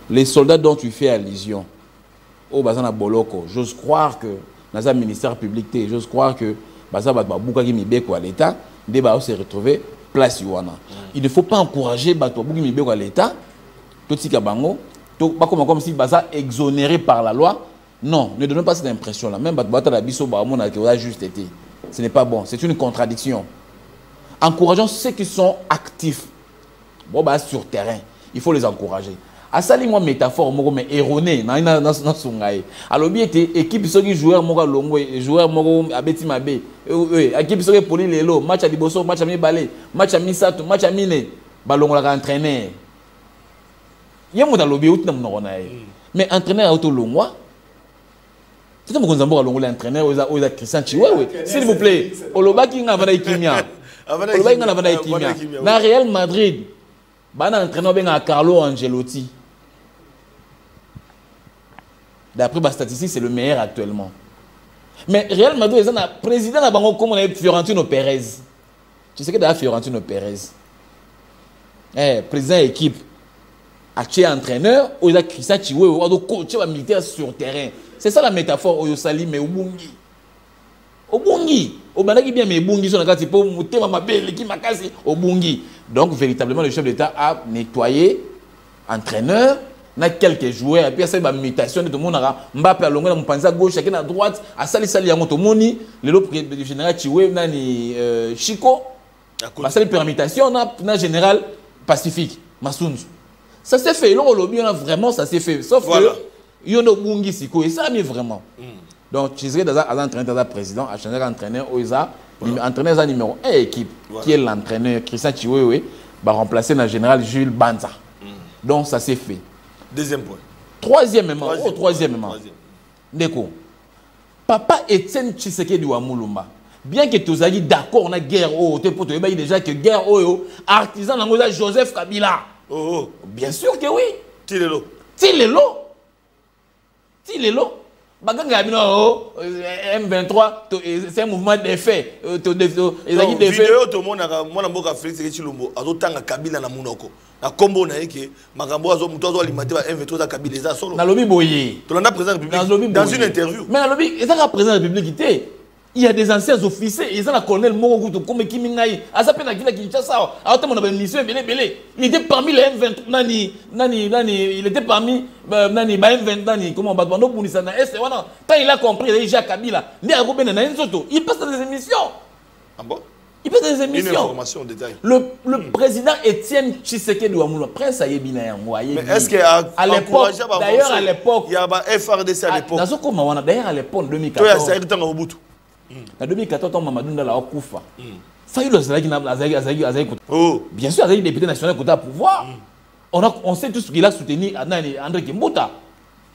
Les soldats dont tu fais allusion, au Bazana Boloko, j'ose croire que dans un ministère public, j'ose croire que à l'État, débat se retrouver place Yuana. Il ne faut pas encourager à l'État, comme si Baza exonéré par la loi. Non, ne donnez pas cette impression-là. Même la juste été. Ce n'est pas bon, c'est une contradiction. Encourageons ceux qui sont actifs. Bon, bah, sur terrain, il faut les encourager. À ça, moi métaphore, mais erroné. Alors, bien équipe qui joueur joueur abeti mabe. Équipe qui poli lelo, match à Liboso, match à Mibale, match à Misato, match à Mine, ballon la entraîner. Il y a mon lobby out mais entraîneur auto longwa. C'est mon Gonzambo l'entraîneur aux Christian Chiwewe. S'il vous plaît, Oloba qui n'a pas kimia. Oloba qui n'a pas kimia. Na Real Madrid, bana entraîneur ben Carlo Ancelotti. D'après ma statistique, c'est le meilleur actuellement. Mais Real Madrid, c'est un président de Bango comme on a Fiorentino Pérez. Tu sais que d'ailleurs Fiorentino Pérez, président équipe, actuel entraîneur, ou il a Christian Chiwe, ou il coach militaire sur terrain. C'est ça la métaphore, au Sali, mais au Bungi. Au Bungi. Au Banaki bien, mais Bungi, son agati pour monter ma belle qui m'a cassé au Bungi. Donc, véritablement, le chef d'État a nettoyé entraîneur. Il y a quelques joueurs, et puis il y a une mutation de tout le monde. Mbappé a longué, à gauche, chacun à droite, à Sali Sali, à Montomoni, le général Chiwe, Chico, il y a une permutation, dans le général Pacifique, Massounz. Ça s'est fait, là, vraiment, ça s'est fait. Sauf que, il y a un Bungi Siko, et ça, mais vraiment. Donc, je serais dans un président, à changer d'entraîneur, entraîneur numéro 1 équipe, qui est l'entraîneur Christian Chiwe, va remplacer le général Jules Banza. Donc, ça s'est fait. Deuxième point. Troisièmement. Papa Etienne Tshisekedi Wamulumba. Bien que tu sois d'accord, on a guerre, tu as déjà que guerre, artisan dans Joseph Kabila. Bien sûr que oui. Tilelo. Baganga M23, c'est un mouvement d'effet. Vidéo, tout le monde a fait Chilombo. Azotanga Kabila na Munoko. Na combo na eke, makambo azo mutozo alimenter ba M23 Kabila eza solo. Na lobi boye. Tu l'as président de la République dans une interview. Mais na lobi, il y a président de la République il y a des anciens officiers, ils ont la colonel Moroguto comme Kimingaï. À sa peine à Kinshasa, à mon mission belé. Il était parmi les M23 nani, il était parmi nani ba M20 nani, comment Batmano Punisa na est quand il a compris les Jacques Kabila, il passe dans des émissions. Ah bon? Il fait des émissions. Une information en détail. Le président Étienne Tshisekedi Ouamoula, Prince Ayebina Yangoua. Mais est-ce qu'à l'époque, d'ailleurs à l'époque, il y a un FRDC à l'époque. D'ailleurs à l'époque, en 2014. En 2014, Mamadou Ndala a Koufa. Fayulu Azali. Bien sûr, Azali député national côté pouvoir. On sait tout ce qu'il a soutenu André Kimbuta.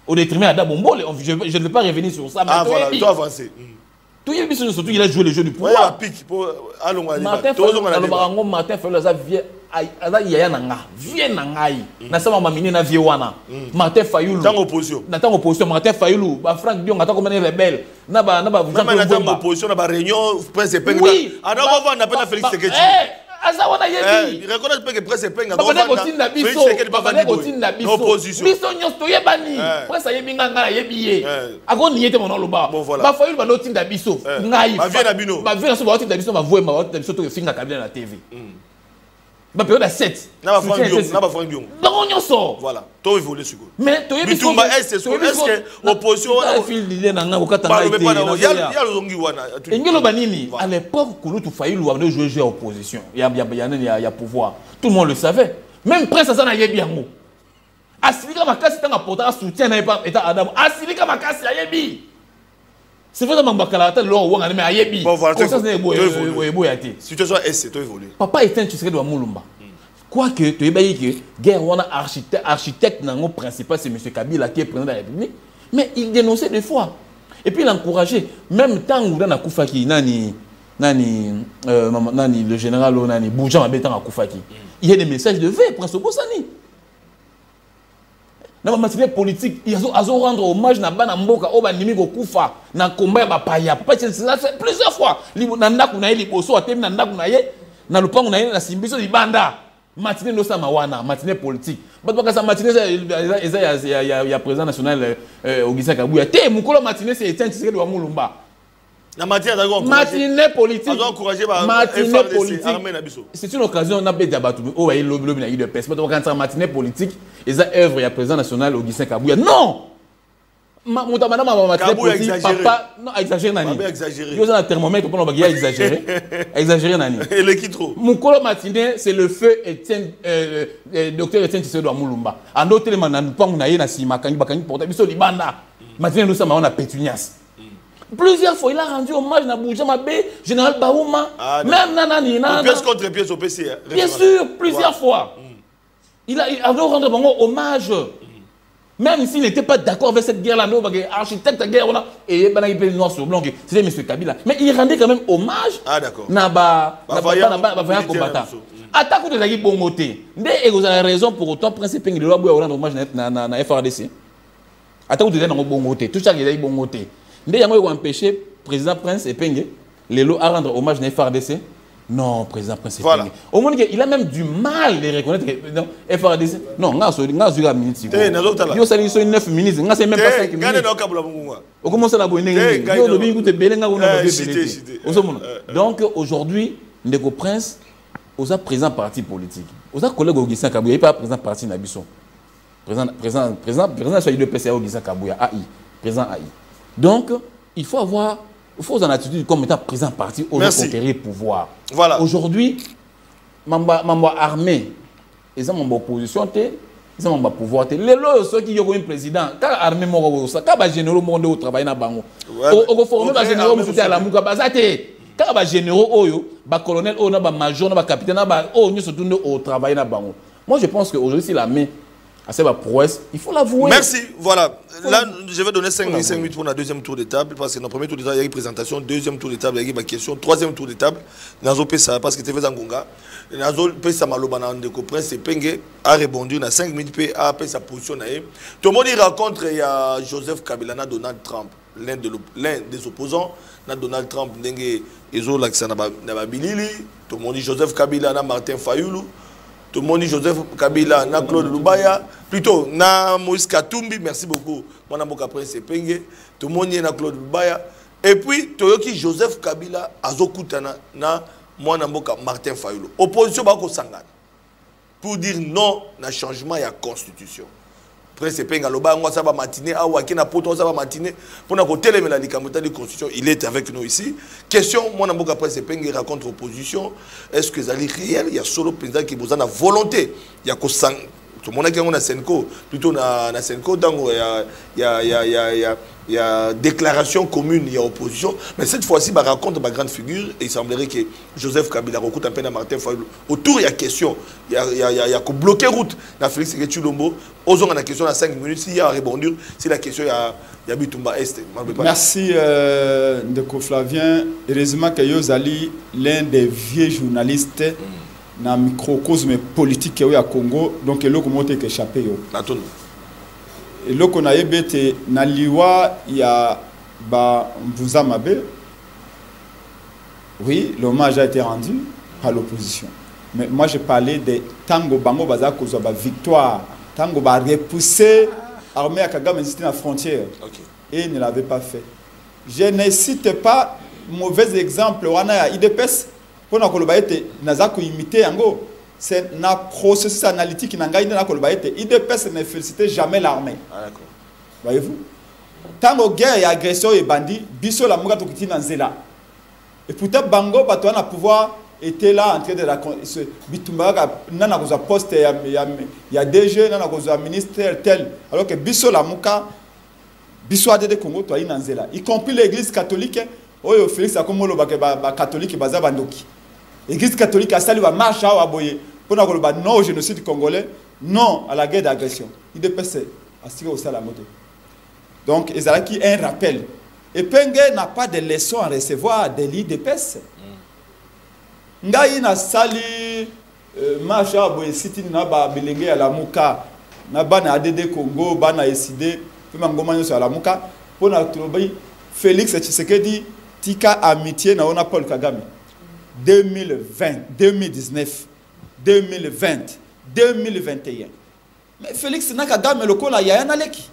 Au détriment d'Ada Bombole. Je ne vais pas revenir sur ça. Ah voilà, il doit avancer. Tout le monde, surtout, il a joué le jeu du pouvoir. Martin Fayulu Martin Fayulu dans opposition. Martin Fayulu, Franck Dion, Franck rebelle. Même dans opposition, dans la réunion, Prince Epeng. Oui. Alors on va appeler Félix Sekedi. Azawana yebi. Il reconnaît pas que Prince Epeng a Félix Sekedi pas venu opposition. Biso nyonso yebani. Prince yebi nganga yebi. Akoni yete mon loba. Ba Fayulu ba notinda biso. Ngai. Ba vie na bino. Ba vie na so ba notinda biso ba voye ba notinda biso to finga kabila na TV. Ba période à 7. Na ba Franck Dion. Donc nyonso. Voilà. To évoluer sur. Mais to yebi Bitumba est-ce que opposition fil d'idée na nga okatanga ite. Il y a le zongi wana. Engelo banini à l'époque Kouloutou Fayulu avait joué jeu opposition. Il y a pouvoir. Tout le monde le savait. Même Prince Azana yebi yango. Asilika makasi tanga portant soutien na état Adam. Asilika makasi yebi. C'est vrai que Mambakala a l'or ou un ayebi. Bon voilà. Situation est to évoluer. Papa était un Tshisekedi de Mulumba. Quoique tu es que guerre wana architecte nango principal c'est monsieur Kabila qui est président de la République, mais il dénonçait des fois. Et puis il encourageait même tant où dans la Koufaki nani le général nani Boujan Abetang à Koufaki. Il y a des messages de veille Prince Bosani. Dans la matière politique, ils ont rendre hommage à Bana Mboka, au Banimiko Koufa, dans le combat de Paya. Papa, c'est fait plusieurs fois. Nanda Kounaye, Liboso, Atem, Nanda Kounaye, dans le pan, on a la Simbiso, il banda. Matinée, no Samawana, matinée politique. Parce que ça matinée, il y a président national Augustin Kabouya. Té, Moukolo matinée, c'est Etienne Tshisekedi de Mulumba. La matinée politique. Matinée politique. C'est une occasion, on a fait des abattus. Oh, il y a eu de peste. Quand ça matinée politique, ils ont œuvre, il y a président national Augustin Kabouya. Non! Madame matinée politique, papa, non, exagéré nani. Il y a un thermomètre pour nous exagérer. Exagéré nani. Et le qui trop. Moukolo matinée, c'est le feu docteur Etienne Tshisekedi de Mulumba. En d'autres éléments, nous avons na sima kangi bakangi portable, biso libanda. Matinée nous sommes on a Pétunias. Plusieurs fois, il a rendu hommage à Bouja Mabé, général Baouma, même Nanani. Pièce contre pièce au PC. Bien sûr, plusieurs fois. Il a rendu hommage. Même s'il n'était pas d'accord avec cette guerre-là, architecte de guerre, et il était noir sur blanc, c'était M. Kabila. Mais il rendait quand même hommage à un combattant. Attaque de la bongoté. Et vous avez raison pour autant, principe de loi, rendre hommage à la FRDC. Attaque de la bongoté. Tout ça, il a bongoté. Ndé yango ko empêcher président Prince Epenge les lots à rendre hommage à FRDC. Non, président Prince Epenge. Voilà. Au moins il a même du mal de reconnaître que non FRDC. Non, nga zura minutes. Yo sali so 9 minutes, nga c'est même pas 5 minutes. On commence à la bonne yo lo bingu te belenga ona ba belé. Donc aujourd'hui, Ndeko Prince osa président parti politique. Osa collègue Augustin Kabouya, il pas président parti na biso. Président soit le PCA Augustin Kabouya AI, président AI. Donc, il faut avoir en attitude comme étant présent parti au conquérir pouvoir. Voilà. Aujourd'hui, membre armé, ils ont membre opposition, ils ont membre pouvoir. Les lois, ceux qui ont un président, quand l'armée m'a quand les généraux monde au travail na bango. Au formé les généraux me à la mouka bazate. Quand les généraux oyo, ba colonel o na ba major na ba capitaine na ba o nous se tourner au travail na bango. Moi je pense que aujourd'hui si l'armée à cette prouesse, il faut l'avouer. Merci. Voilà. Là, je vais donner 5 minutes pour le deuxième tour de table. Parce que dans le premier tour de table, il y a une présentation. Deuxième tour de table, il y a une question. Troisième tour de table, Nazo Pesa, parce que tu fais Zangonga. Nazo Pesa Malobana Ndeko Prince Epenge a répondu dans 5 minutes, a fait sa position. Tout le monde raconte il y a Joseph Kabila, Donald Trump, l'un des opposants. Donald Trump, Ezo Laksana Bilili. Tout le monde dit Joseph Kabila, Martin Fayulu. Tout le monde dit Joseph Kabila, na Claude Lubaya, plutôt na Moïse Katumbi, merci beaucoup. Moi na Boka Prince Epenge, tout le monde dit na Claude Lubaya. Et puis Toyoki Joseph Kabila azokutana na moi na Boka Martin Fayulu. Opposition bako sangana. Pour dire non na changement ya constitution. Prince Penga loba ngo ça va matinée a wakina poto ça va matinée pour na côté la likamota de constitution il est avec nous ici. Question moi na mboka Prince Penga raconte opposition est-ce que ça réel il y a solo président qui besoin de volonté il y a ko sang tout le monde qui on a Senko plutôt na Senko donc il y a déclaration commune, il y a opposition. Mais cette fois-ci, il raconte ma grande figure. Et il semblerait que Joseph Kabila recoute un peu à Martin Fayulu. Autour, il y a question. Il y a bloqué route. Dans Félix Sekechulombo. Osons on a question à 5 minutes. S'il y a à rebondir, si la question, il y a Bitumba Est. Merci, Ndeko Flavien. Heureusement que Yozali, l'un des vieux journalistes, dans le microcosme politique au Congo. Donc, il a échappé. Et là, on a été dans l'Iwa, il y a Mbouza Mabé. Oui, l'hommage a été rendu par l'opposition. Mais moi, je parlais de Tango Bango Baza Kozaba victoire. Tango va repousser l'armée à Kagame existait dans la frontière. Et il ne l'avait pas fait. Je ne cite pas mauvais exemple. On a IDPS pour nous imiter Ango. C'est un processus analytique qui n'a pas été. IDPS ne félicitait jamais l'armée. Voyez-vous? Tant que guerre et agression et bandits, biso la mouga tokiti dans Zela. Et pourtant, Bango, Batouana pouvoir était là en train de raconter. Bitumba, nana koza poste, il y a DG, nana koza ministère tel. Alors que biso la mouka, biso a de Congo, toi, dans Zela. Y compris l'église catholique, oyo Félix a comme le catholique baza bandoki. L'église catholique a sali wa marche à Waboye. Pour nous dire non au génocide congolais, non à la guerre d'agression. Il dépasse à ce au la moto. Donc, il y a un rappel. Et Penge n'a pas de leçons à recevoir de l'IDPS. Ngaï n'a sali marche à Waboye City n'a pas bilingé à la Mouka, n'a pas ADD Congo, n'a SID, puis Mangomano sur la Mouka. Pour nous trouver Félix Tshisekedi, Tika amitié na ona Paul Kagame. 2020, 2019, 2020, 2021. Mais Félix Nakagame le kola ya yanaleki.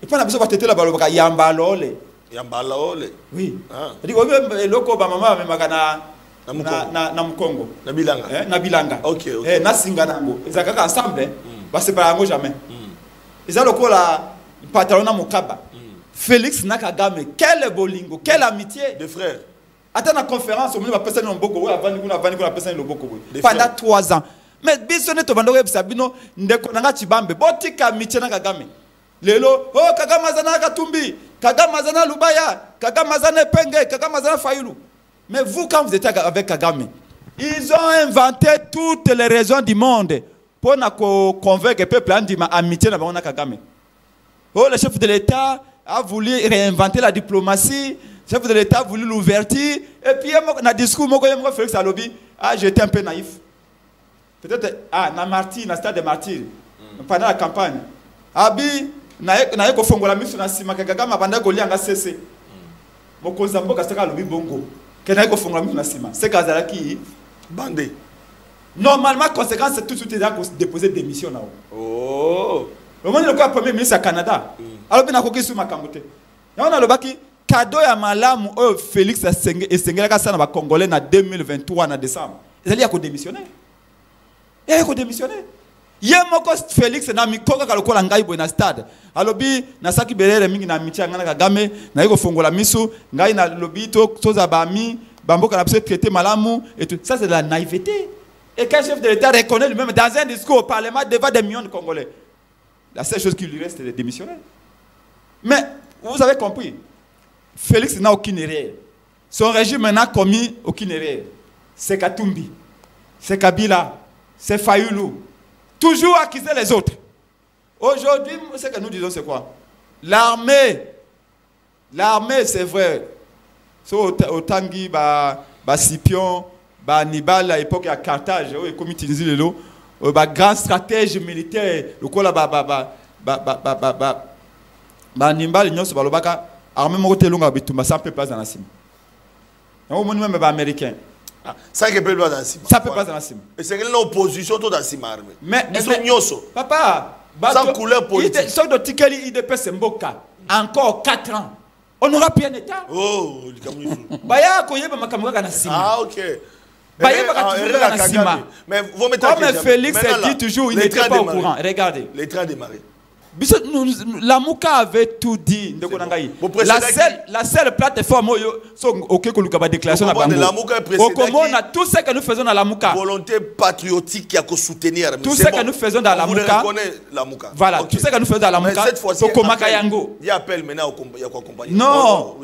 Et puis on a besoin de tete la baloka yambalole. Yambalole. Oui. Dit ko loko ba mama me magana na Mkongo. Na Bilanga. Na Bilanga. OK. Na Singanango. Ezakaka ensemble ba séparer jamais. Eza loko la pantalon na Mokaba. Félix Nakagame, quel bolingo, quelle amitié de frères. Attends la conférence, on va passer dans Boko, pendant 3 ans. Mais bisonne to bando sabino ndeko nanga chibambe botika michena Kagame. Lelo oh Kagame azana Katumbi, Kagame azana Lubaya, Kagame azana Penge, Kagame azana Fayulu. Mais vous quand vous étiez avec Kagame, ils ont inventé toutes les raisons du monde pour convaincre le peuple andima amitié na bana Kagame. Oh le chef de l'État a voulu réinventer la diplomatie. Le chef de l'État a voulu l'ouverture. Et puis, dans le discours, Félix Alobi, j'étais un peu naïf. Peut-être, dans Martyr, dans le stade de Martyr, pendant la campagne, Abi, naye ko fongola misu na sima Kagame abanda ko lianga cessé. Mokonza mboka saka Alobi bongo. Que naye ko fongola misu na sima. C'est kazala ki bandé. Normalement, conséquence, c'est tout de suite déposer démission là. Oh. Le moment où le premier ministre à Canada, alors bien qu'on soit makambote. On a le baki cadeau ya malamu Félix Esengela kasa na Congolais na 2023 na décembre. Ils allaient à démissionner. Il a démissionné. Yemoko Félix na mikoka kalokola ngai bo na stade. Alobi na saki belele mingi na mitia ngana Kagame na yiko fongola misu ngai na lobi to za bami bamboka na peut traiter malamu et tout. Ça c'est de la naïveté. Et qu'un chef de l'État reconnaît lui-même dans un discours au Parlement devant des millions de Congolais. La seule chose qui lui reste, c'est de démissionner. Mais, vous avez compris, Félix n'a aucune erreur. Son régime n'a commis aucune erreur. C'est Katumbi, c'est Kabila, c'est Fayulu. Toujours accuser les autres. Aujourd'hui, ce que nous disons, c'est quoi? L'armée, c'est vrai. C'est au Tanguy, Scipion, Nibal, à l'époque à Carthage, comme il disait le lot. Grand stratège militaire le kola nimbali nyonso balobaka armée moko telonga bitumba ça peut pas dans la cime. On moni même américain. Ça peut pas dans la cime. Ça peut pas dans la cime. Et c'est que l'opposition tout dans la cime armée. Mais nyonso. Papa, sans couleur politique. Sauf de tikeli IDPS Mboka encore 4 ans. On n'aura plus un état. Oh, baya koyeba makambo kaka na cime. Ah OK. Mais vous mettez comme Félix dit toujours, il n'était pas au courant. Regardez. Les trains démarrés. La Mouka avait tout dit. La seule plateforme où on a déclaration à Bango. On a tout ce que nous faisons dans la Mouka. Volonté patriotique qui a soutenir. Tout ce que nous faisons dans la Mouka. Voilà, tout ce que nous faisons dans la Mouka. Il y a appel maintenant il y a quoi accompagner. Non.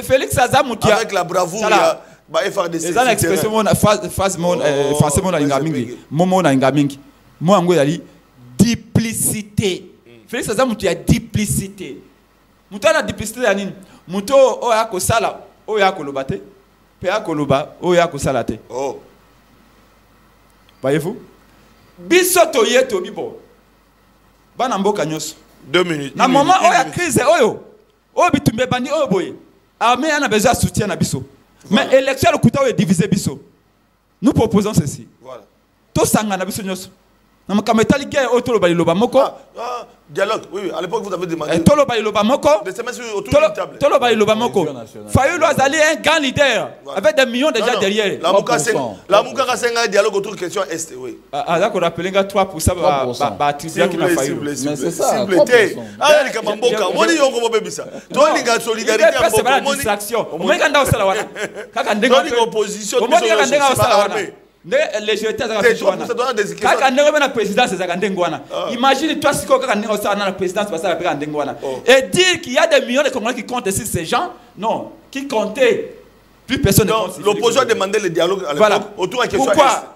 Félix Azamouti. Avec la bravoure, FRDC. Les gens l'expression français mon linga mingi. Momo na linga mingi. Moi ngo yali duplicité. Félix Azamouti a duplicité. Muto na duplicité ya nini? Muto o ya ko sala, o ya ko lobate. Pe ya ko loba, o ya ko salate. Oh. Voyez-vous? Biso to yeto bibo. Bana mboka nyoso. 2 minutes. Na moment o ya crise oyo. O bitumbe bandi o boye. Armée a besoin de soutien na biso. Mais l'élection, le couteau est divisé. Nous proposons ceci. Voilà. Tout ça, nous dialogue, oui, à l'époque vous avez demandé. Des SMS autour d'une table. Fayulu Azali est un grand leader avec des millions de gens derrière. La Mouka c'est un dialogue autour de question Est, oui. Ah, qu'on appelle 3%. Mais c'est ça. Les jetés la présidence imagine toi si la présidence et dire qu'il y a des millions de Congolais qui comptent ici ces gens non qui comptaient plus personne ne compte. L'opposition a demandé le dialogue à l'époque autour de la question. Pourquoi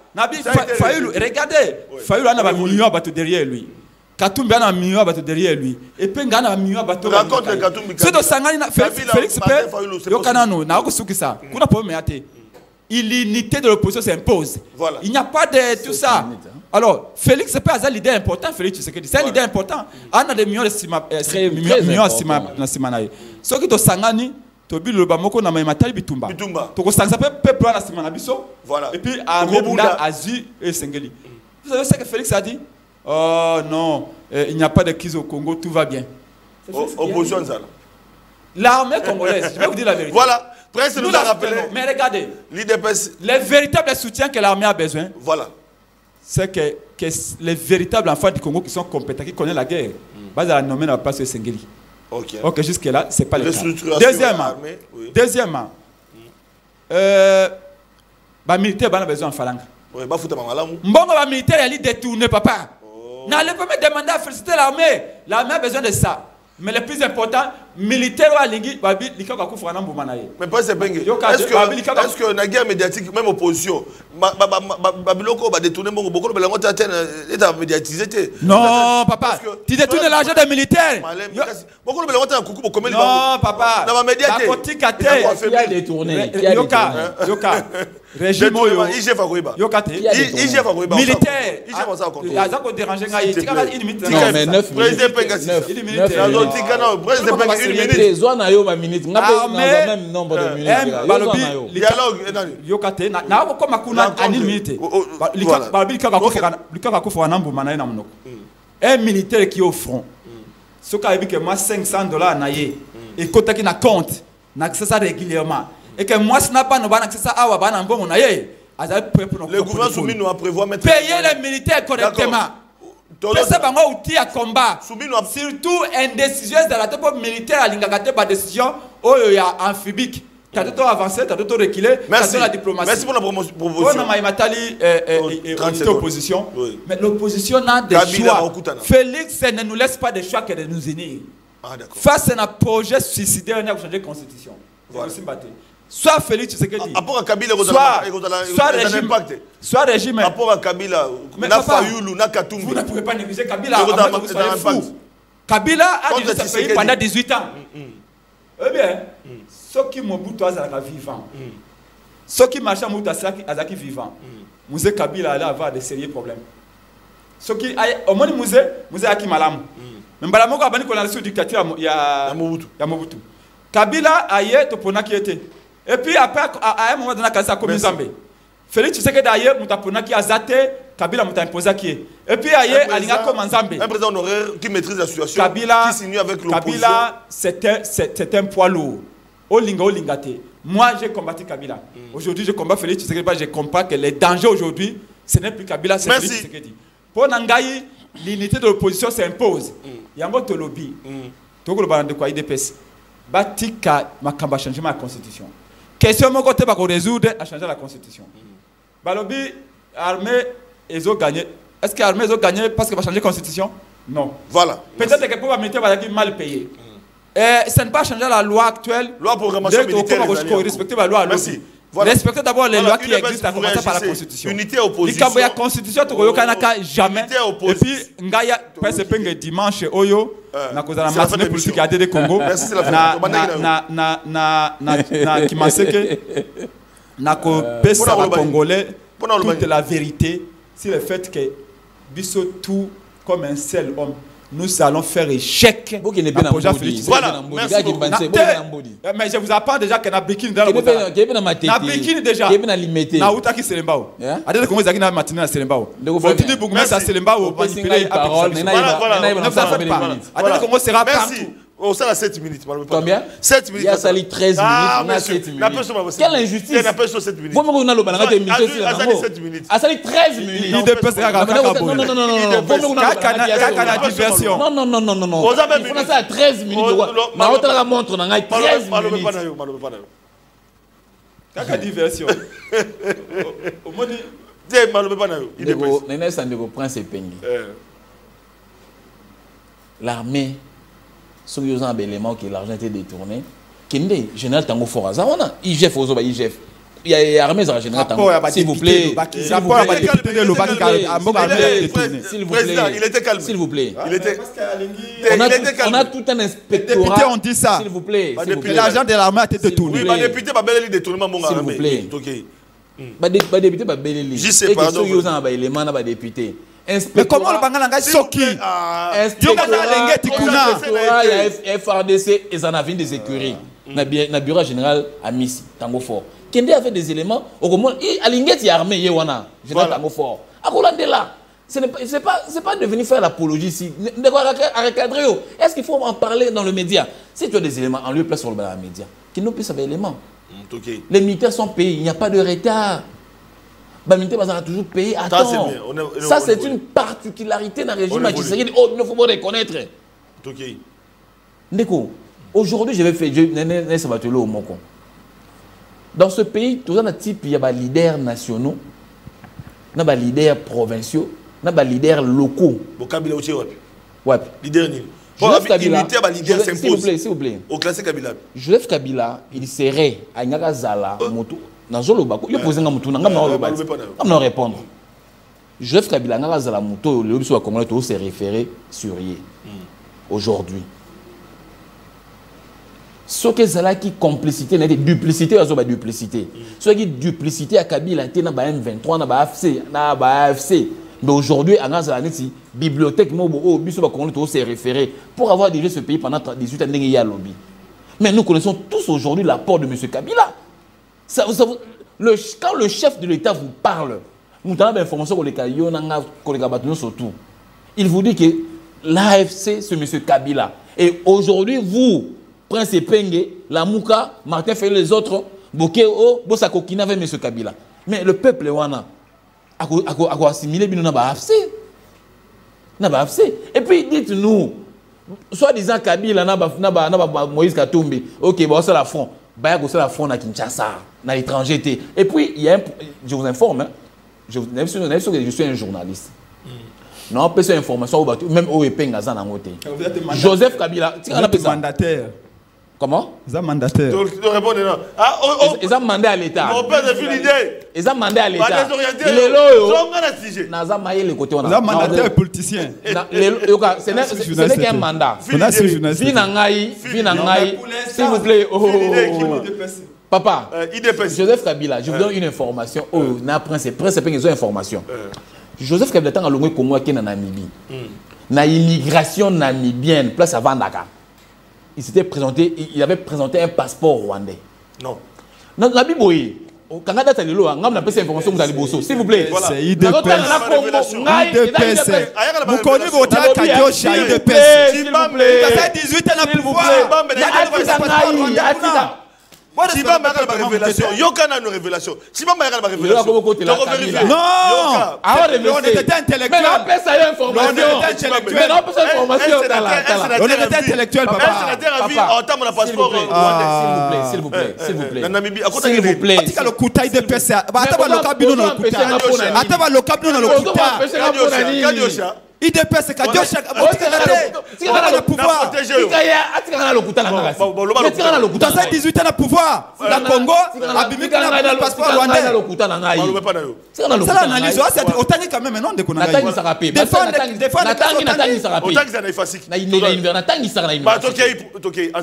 Fayulu, regardez Fayulu a un million de bateaux derrière lui. Katumbi a un million de bateaux derrière lui. Et puis il a un million de bateaux derrière lui. C'est de Sangani Félix Pé Yokanano na okusuki ça. Kuna problème ate. L'unité de l'opposition s'impose. Voilà. Il n'y a pas de tout ça. Alors, Félix c'est pas un leader important, Félix Tshisekedi. C'est un leader important. On a des millions de Sima. Ce qui est Sangani, Tobi le Bamoko na Maïmatali Bitumba. Toko Sangsa peuple na Sima na biso. Voilà. Et puis Amebunda Azu et Sengeli. Vous savez ce que Félix a dit? Oh non, il n'y a pas de crise au Congo, tout va bien. Opposition ça. L'armée congolaise, je vais vous dire la vérité. Voilà. Prince nous a rappelé. Mais regardez, l'IDPS. Les véritables soutiens que l'armée a besoin, voilà. C'est que les véritables enfants du Congo qui sont compétents, qui connaissent la guerre, va la nommer dans la place de Sengeli. Ok, jusque-là, ce n'est pas le cas. Deuxièmement, les militaires ont besoin de Falanga. Mbongo les militaires, ils détournent, papa. N'allez pas me demander à féliciter l'armée. L'armée a besoin de ça. Mais le plus important, militaire ou alingi, mais pas c'est bengue. Est-ce que la guerre médiatique, même opposition, Babiloko va détourner beaucoup de l'État médiatisé. Non, papa, tu détournes l'argent des militaires. Beaucoup de l'État non, papa. Qui a détourné. Yoka. Régime IGF Agoiba. Militaire. Non, mais 9 minutes. Même nombre de minutes. Un militaire qui est au front. Ce qui a dit que moi $500 et côté qui n'a compte, n'accès régulièrement. Et que moi, ce n'a pas accès à le gouvernement soumis nous a prévu mettre payer les militaires correctement. C'est un outil à combat. Surtout indécision de la tête militaire à l'ingagate par décision amphibique. Tu as tout avancé, tu as tout reculé, tu as la diplomatie. Merci pour la proposition. On est opposition. Mais l'opposition n'a de choix. Félix ne nous laisse pas de choix que de nous unir. Face à un projet suicidaire, on a changé de constitution. Soit Félix Tshisekedi, soit régime. Rapport à Kabila, vous ne pouvez pas négliger Kabila. Kabila a dirigé ce pays pendant 18 ans. Eh bien, ceux qui Mobutu sont vivants, ceux qui marchent à Mobutu sont vivants, Mouzé Kabila allait avoir de sérieux problèmes. Ceux qui au moins Mouzé Aki Malam. Mais Balamoko a banni qu'on a reçu dictature il y a Mobutu. Kabila a yé topona qui était. Et puis après, à un moment donné, il a commis Zambé. Félix Tshisekedi ailleurs, Moutapona qui a zaté, Kabila Mouta imposé qui est. Et puis ailleurs, Alinga comme Zambé. Un président honoraire qui maîtrise la situation, Kabila, qui signe avec l'opposition. Kabila, c'est un poids lourd. Olinga Olingate. Moi, j'ai combattu Kabila. Aujourd'hui, je combats Félix Tshisekedi. Je comprends que les dangers aujourd'hui, ce n'est plus Kabila, c'est Félix Tshisekedi. Pour Nangaï, l'unité de l'opposition s'impose. Yango Tolobi, Togo le baran de quoi IDPS. Batika Makamba changement la constitution. Question mon côté va résoudre à changer la constitution. Balobi, armée, ils ont gagné. Est-ce que l'armée, ils ont gagné parce qu'elle va changer la constitution? Non. Voilà. Peut-être que pour la militaire va être mal payé. Ça ne va pas changer la loi actuelle. Loi programmation militaire. Respecter la loi. Merci. Voilà. Respectez d'abord les lois qui existent à commencer par la Constitution. Unité opposition. La Constitution, tu ne jamais. Et puis, Ngaya, presque dimanche, Oyo, na cause de la matinée politique à DD Congo. Merci, c'est la fin. Na qui m'a dit que na ko pesa la Congolais toute la vérité sur le fait que Bisso tout comme un seul homme. Nous allons faire échec. Voilà, merci beaucoup. Mais je vous apprends déjà que na bikini dans le na bikini déjà na uta ki selembao adele kongo zaki na matinée na selembao continue buguma sa selembao manipuler parole adele kongo sera partout. Oh, ça a 7 minutes. Combien? 7 minutes. Il y a sali 13 minutes. On a 7 minutes. Quelle injustice? Il y a 7 minutes. Vous avez 7 minutes. Il 13 minutes. Il dépasse la non, non, non, non. Non, non, non, non, non. Il faut ça à 13 minutes. Mais on te la montre, on a 13 minutes. Quelle diversion? Au moins, l'armée, ceux qui ont des éléments que l'argent était détourné, Kende, général Tango Foraza, on a IGF aux IGF. Il y a l'armée de la général Tango. S'il vous plaît. S'il vous plaît. Il était calme. S'il vous plaît. On a tout un inspectorat. On dit ça. S'il vous plaît. L'argent de l'armée a été détourné. Oui, mais député va bel détournement. S'il vous plaît. Député va bel je sais pas. Ceux qui ont des éléments dans les députés. Mais comment le Bangala Soki? Il y a FRDC et ça a vu des écuries. Le bureau général à Missi, Tango Fort. Kende a fait des éléments. Au moins, il y a armée, général Tango Fort. Ce n'est pas de venir faire l'apologie ici. Est-ce qu'il faut en parler dans le média? Si tu as des éléments, en lieu place sur le média, qui n'ont plus ces éléments. Les militaires sont payés, il n'y a pas de retard. Les militaires sont toujours payés à temps. Ça, c'est une particularité dans le régime. Il ne faut pas reconnaître. Aujourd'hui, je vais faire au Moko. Dans ce pays, tout un type, il y a des leaders nationaux, il y a des leaders provinciaux, il y a des leaders locaux. Leader nul. Joseph Kabila, s'il vous plaît. Au classé Kabila. Joseph Kabila, il serait à Nyagazala, Moto, dans Zolo Bako. Il pose un Moto, il n'a répondre. Joseph Kabila, Nyagazala, Moto, le Lobby Congolais, tout s'est référé sur Yé. Aujourd'hui. Ce que c'est qui complicité, duplicité, duplicité. Ce qui duplicité à Kabila, il y a M23, il y a AFC. Mais aujourd'hui, à la bibliothèque, on s'est référé pour avoir dirigé ce pays pendant 18 ans. Mais nous connaissons tous aujourd'hui l'apport de M. Kabila. Quand le chef de l'État vous parle, nous avons l'information il vous dit que l'AFC, c'est M. Kabila. Et aujourd'hui, vous, Prince Penge, la Mouka, Martin Fayet, les autres, Bokeo, Bosakokina avec M. Kabila. Mais le peuple, Wana, a assimilé AFC. Et puis dites-nous, soi-disant Kabila, Moïse Katumbi, ok, c'est la front. C'est la front à Kinshasa, à l'étranger. Et puis, il y a je vous informe, je suis un journaliste. Non, on peut faire information, même au Epenga, Joseph Kabila, tu es mandataire. Comment? Ils ont mandataire. Ils ont demandé à l'État. Mon père, j'ai vu l'idée. Ils ont demandé à l'État. Il est là. Ils ont maillé le côté. Ils ont mandataire politicien. Ce n'est qu'un mandat. S'il vous plaît. Papa, Joseph Kabila, je vous donne une information. C'est pas une information. Joseph Kabila est en Congo qui est en Namibie. La immigration namibienne, place à Vandaka. Il avait présenté un passeport rwandais. Non. La Bible, quand on a cette information, vous allez bosser. S'il vous plaît. C'est IDPS. Vous connaissez votre Kadiosha, IDPS. S'il vous plaît. Ça fait 18 ans à pouvoir. Chibamba a une révélation. Yokana une révélation. Chibamba a une révélation. Non. On était intellectuel. On était intellectuel, papa. Un sénateur a vu en temps mon passeport rwandais. S'il vous plaît. S'il vous plaît. S'il vous plaît. Atika le kuta IDPS. Ataba lokabino na kuta. Ataba lokabino na kuta. IDPS Kadiosha le pouvoir. Dans 18 ans de pouvoir, la Congo a bimé le passeport rwandais. C'est l'analyse. C'est autant quand même non de connaître. Moi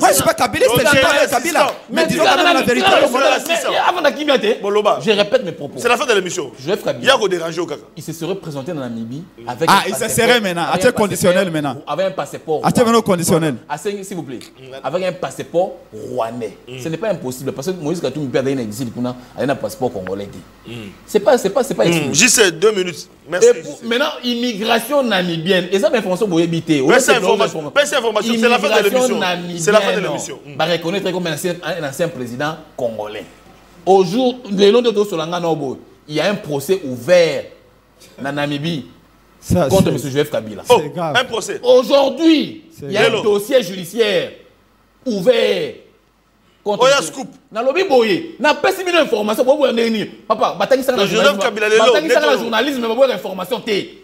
je suis pas kabiliste, je suis Kabila. Mais disons quand même la vérité. Je répète mes propos. C'est la fin de l'émission. Joseph Kabila. Il se serait présenté dans Namibie avec il se serait maintenant, à titre conditionnel maintenant. Avec un passeport. À titre conditionnel. S'il vous plaît. Avec un passeport rwandais. Ce n'est pas impossible parce que Moïse Katumbi perd un exil pour un passeport congolais. C'est pas exclu. Juste 2 minutes. Merci. Maintenant, immigration namibienne. Et ça, l'information pour éviter. C'est information. C'est la fin de l'émission. C'est la fin de l'émission. Va reconnaître comme un ancien président congolais. Au jour, le nom de Solanga Nobo, il y a un procès ouvert en Namibie contre M. Joseph Kabila. Un procès. Aujourd'hui, il y a un dossier judiciaire ouvert contre Scoop. Na lobby boye. Na pesi une information pour vous donner. Papa, batangi ça na journalisme, mais vous information té.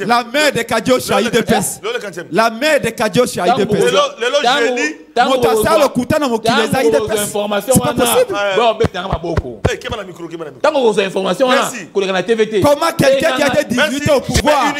La mère de Kadiosha IDPS. La mère de Kadiosha IDPS. Motasa le kutana mokileza IDPS. Information wana. Bon, betanga maboko. Tango vos informations là. Comment quelqu'un qui a été 18 au pouvoir